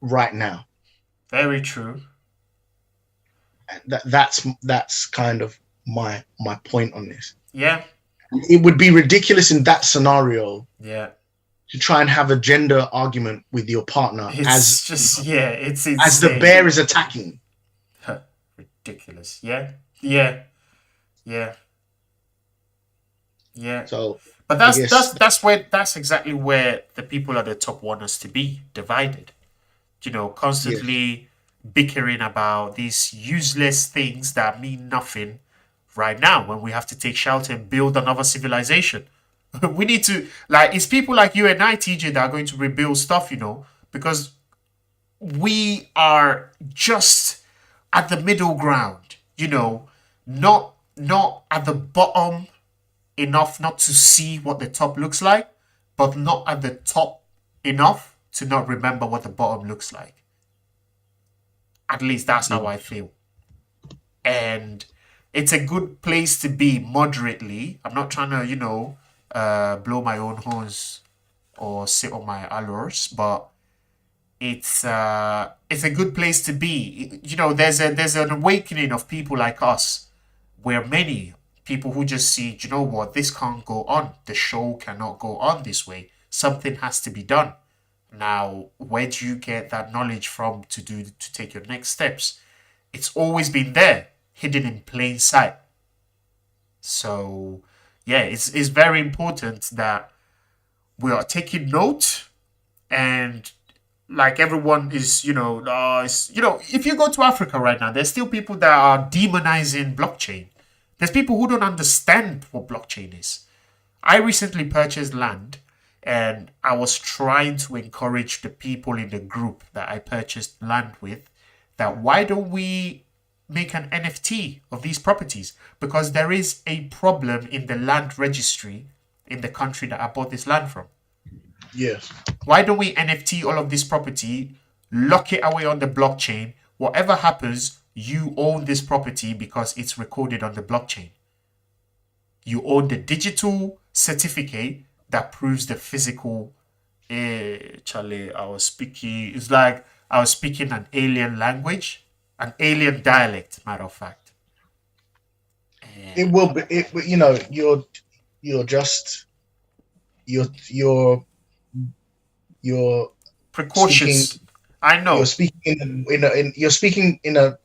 right now. Very true. That's kind of my point on this. Yeah. It would be ridiculous in that scenario. Yeah. to try and have a gender argument with your partner It's just, yeah, it's as the insane. bear is attacking. Ridiculous. Yeah. Yeah. Yeah. Yeah. So But I guess that's exactly where the people at the top want us to be divided. yes, Constantly bickering about these useless things that mean nothing right now when we have to take shelter and build another civilization. We need to, like, it's people like you and I, TJ, that are going to rebuild stuff, because we are just at the middle ground, not at the bottom enough not to see what the top looks like, but not at the top enough to not remember what the bottom looks like. At least that's how I feel. And it's a good place to be moderately. I'm not trying to, blow my own horns or sit on my allures, but it's a good place to be. There's an awakening of people like us, where many people who just see, you know what, this can't go on. The show cannot go on this way. Something has to be done. Now, where do you get that knowledge from to take your next steps? It's always been there, hidden in plain sight. So, yeah, it's very important that we are taking note, and like everyone is, if you go to Africa right now, there's still people that are demonizing blockchain. There's people who don't understand what blockchain is. I recently purchased land, and I was trying to encourage the people in the group that I purchased land with that why don't we make an NFT of these properties? Because there is a problem in the land registry in the country that I bought this land from. yes. Why don't we NFT all of this property, lock it away on the blockchain? Whatever happens, you own this property because it's recorded on the blockchain. You own the digital certificate that proves the physical. Charlie, it's like I was speaking an alien language, an alien dialect, matter of fact. It will be. You're just you're Precautious. speaking. I know. You're speaking you're speaking in a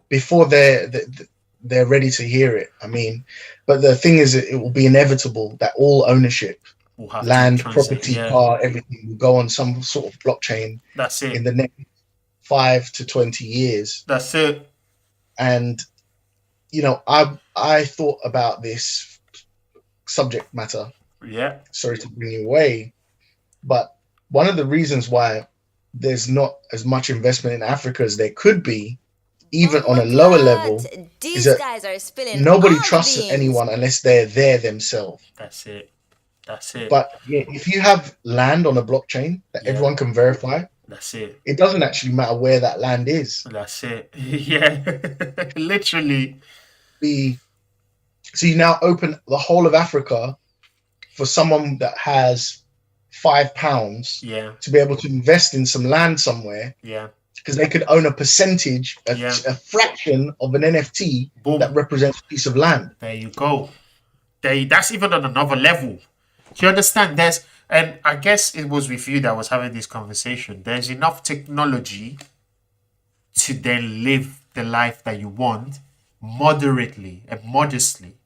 before they're ready to hear it. I mean, but the thing is, it will be inevitable that all ownership, We'll have land, to translate. property, Yeah, car, everything will go on some sort of blockchain that's in it. the next 5 to 20 years. That's it. And I thought about this subject matter. Yeah. Sorry to bring you away, but one of the reasons why there's not as much investment in Africa as there could be, even Oh on my a lower God. level, is These that guys are spilling nobody all the trusts beans. anyone unless they're there themselves. That's it. That's it. But yeah, if you have land on a blockchain that Yeah. everyone can verify, That's it. it doesn't actually matter where that land is. That's it. Yeah. Literally. So you now open the whole of Africa for someone that has £5 Yeah. to be able to invest in some land somewhere, Yeah. because they could own a percentage, Yeah. a fraction of an NFT Boom. that represents a piece of land. There you go. That's even on another level. Do you understand? And I guess it was with you that I was having this conversation. There's enough technology to then live the life that you want moderately and modestly.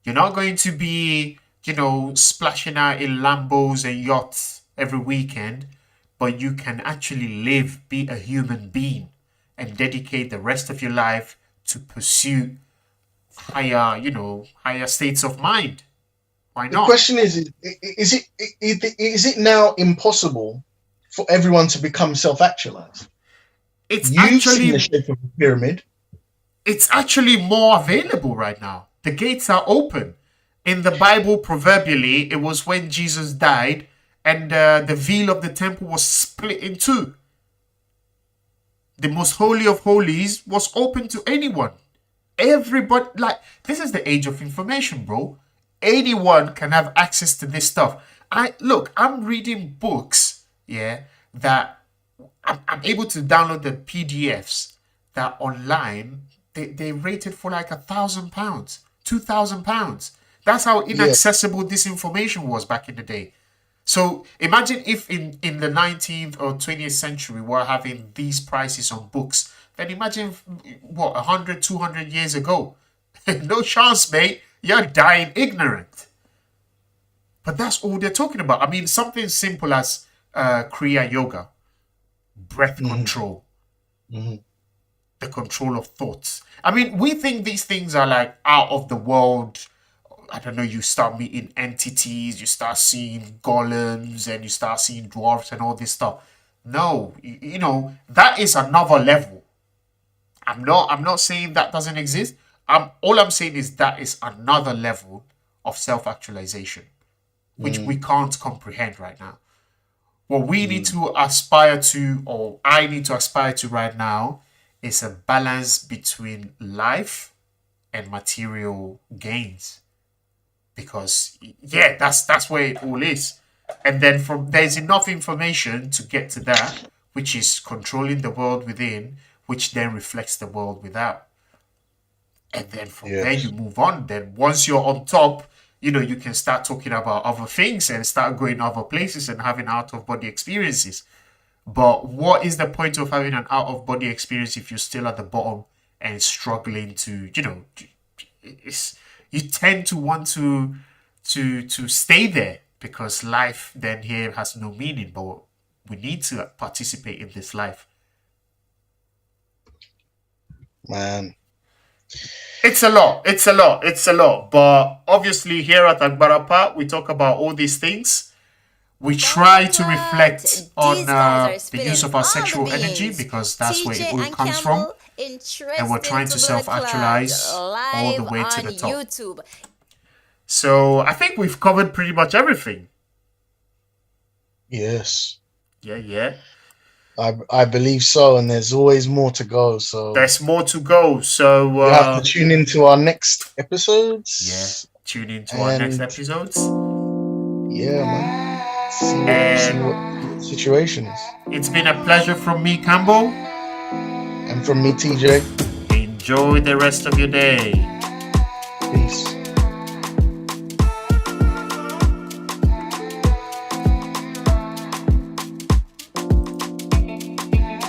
You're not going to be, splashing out in Lambos and yachts every weekend, but you can actually be a human being, and dedicate the rest of your life to pursue higher states of mind. Why The not? question is it now impossible for everyone to become self-actualized? You've seen the shape of the pyramid. It's actually more available right now. The gates are open. In the Bible, proverbially, it was when Jesus died and the veil of the temple was split in two. The most holy of holies was open to anyone. Everybody, this is the age of information, bro. Anyone can have access to this stuff. I'm reading books, that I'm able to download the PDFs that online they rated for like £1,000, £2,000. That's how inaccessible this information was back in the day. So imagine if in the 19th or 20th century we're having these prices on books. Then imagine what 100, 200 years ago. No chance, mate. You're dying ignorant. But that's all they're talking about. I mean, something simple as Kriya Yoga, breath control, the control of thoughts. I mean, we think these things are like out of the world. I don't know, you start meeting entities, you start seeing golems, and you start seeing dwarfs and all this stuff. No, you know, that is another level. I'm not saying that doesn't exist. All I'm saying is that is another level of self-actualization, which we can't comprehend right now. What we need to aspire to, or I need to aspire to right now, is a balance between life and material gains. Because yeah, that's where it all is. And then there's enough information to get to that, which is controlling the world within, which then reflects the world without. And then from there you move on. Then once you're on top, you know, you can start talking about other things and start going other places and having out of body experiences. But what is the point of having an out of body experience if you're still at the bottom and struggling to, you know, you tend to want to stay there because life then here has no meaning. But we need to participate in this life. Man. It's a lot. But obviously here at Agbarapa, we talk about all these things. We try to reflect on the use of our sexual energy because that's where it all comes from. And we're trying to self-actualize all the way to the top. YouTube. So I think we've covered pretty much everything. Yes. Yeah. I believe so, and there's always more to go. So there's more to go. So you have to tune into our next episodes. Yeah, tune into our next episodes. Yeah, man. See what the situation is. It's been a pleasure from me, Campbell. And from me, TJ. Enjoy the rest of your day.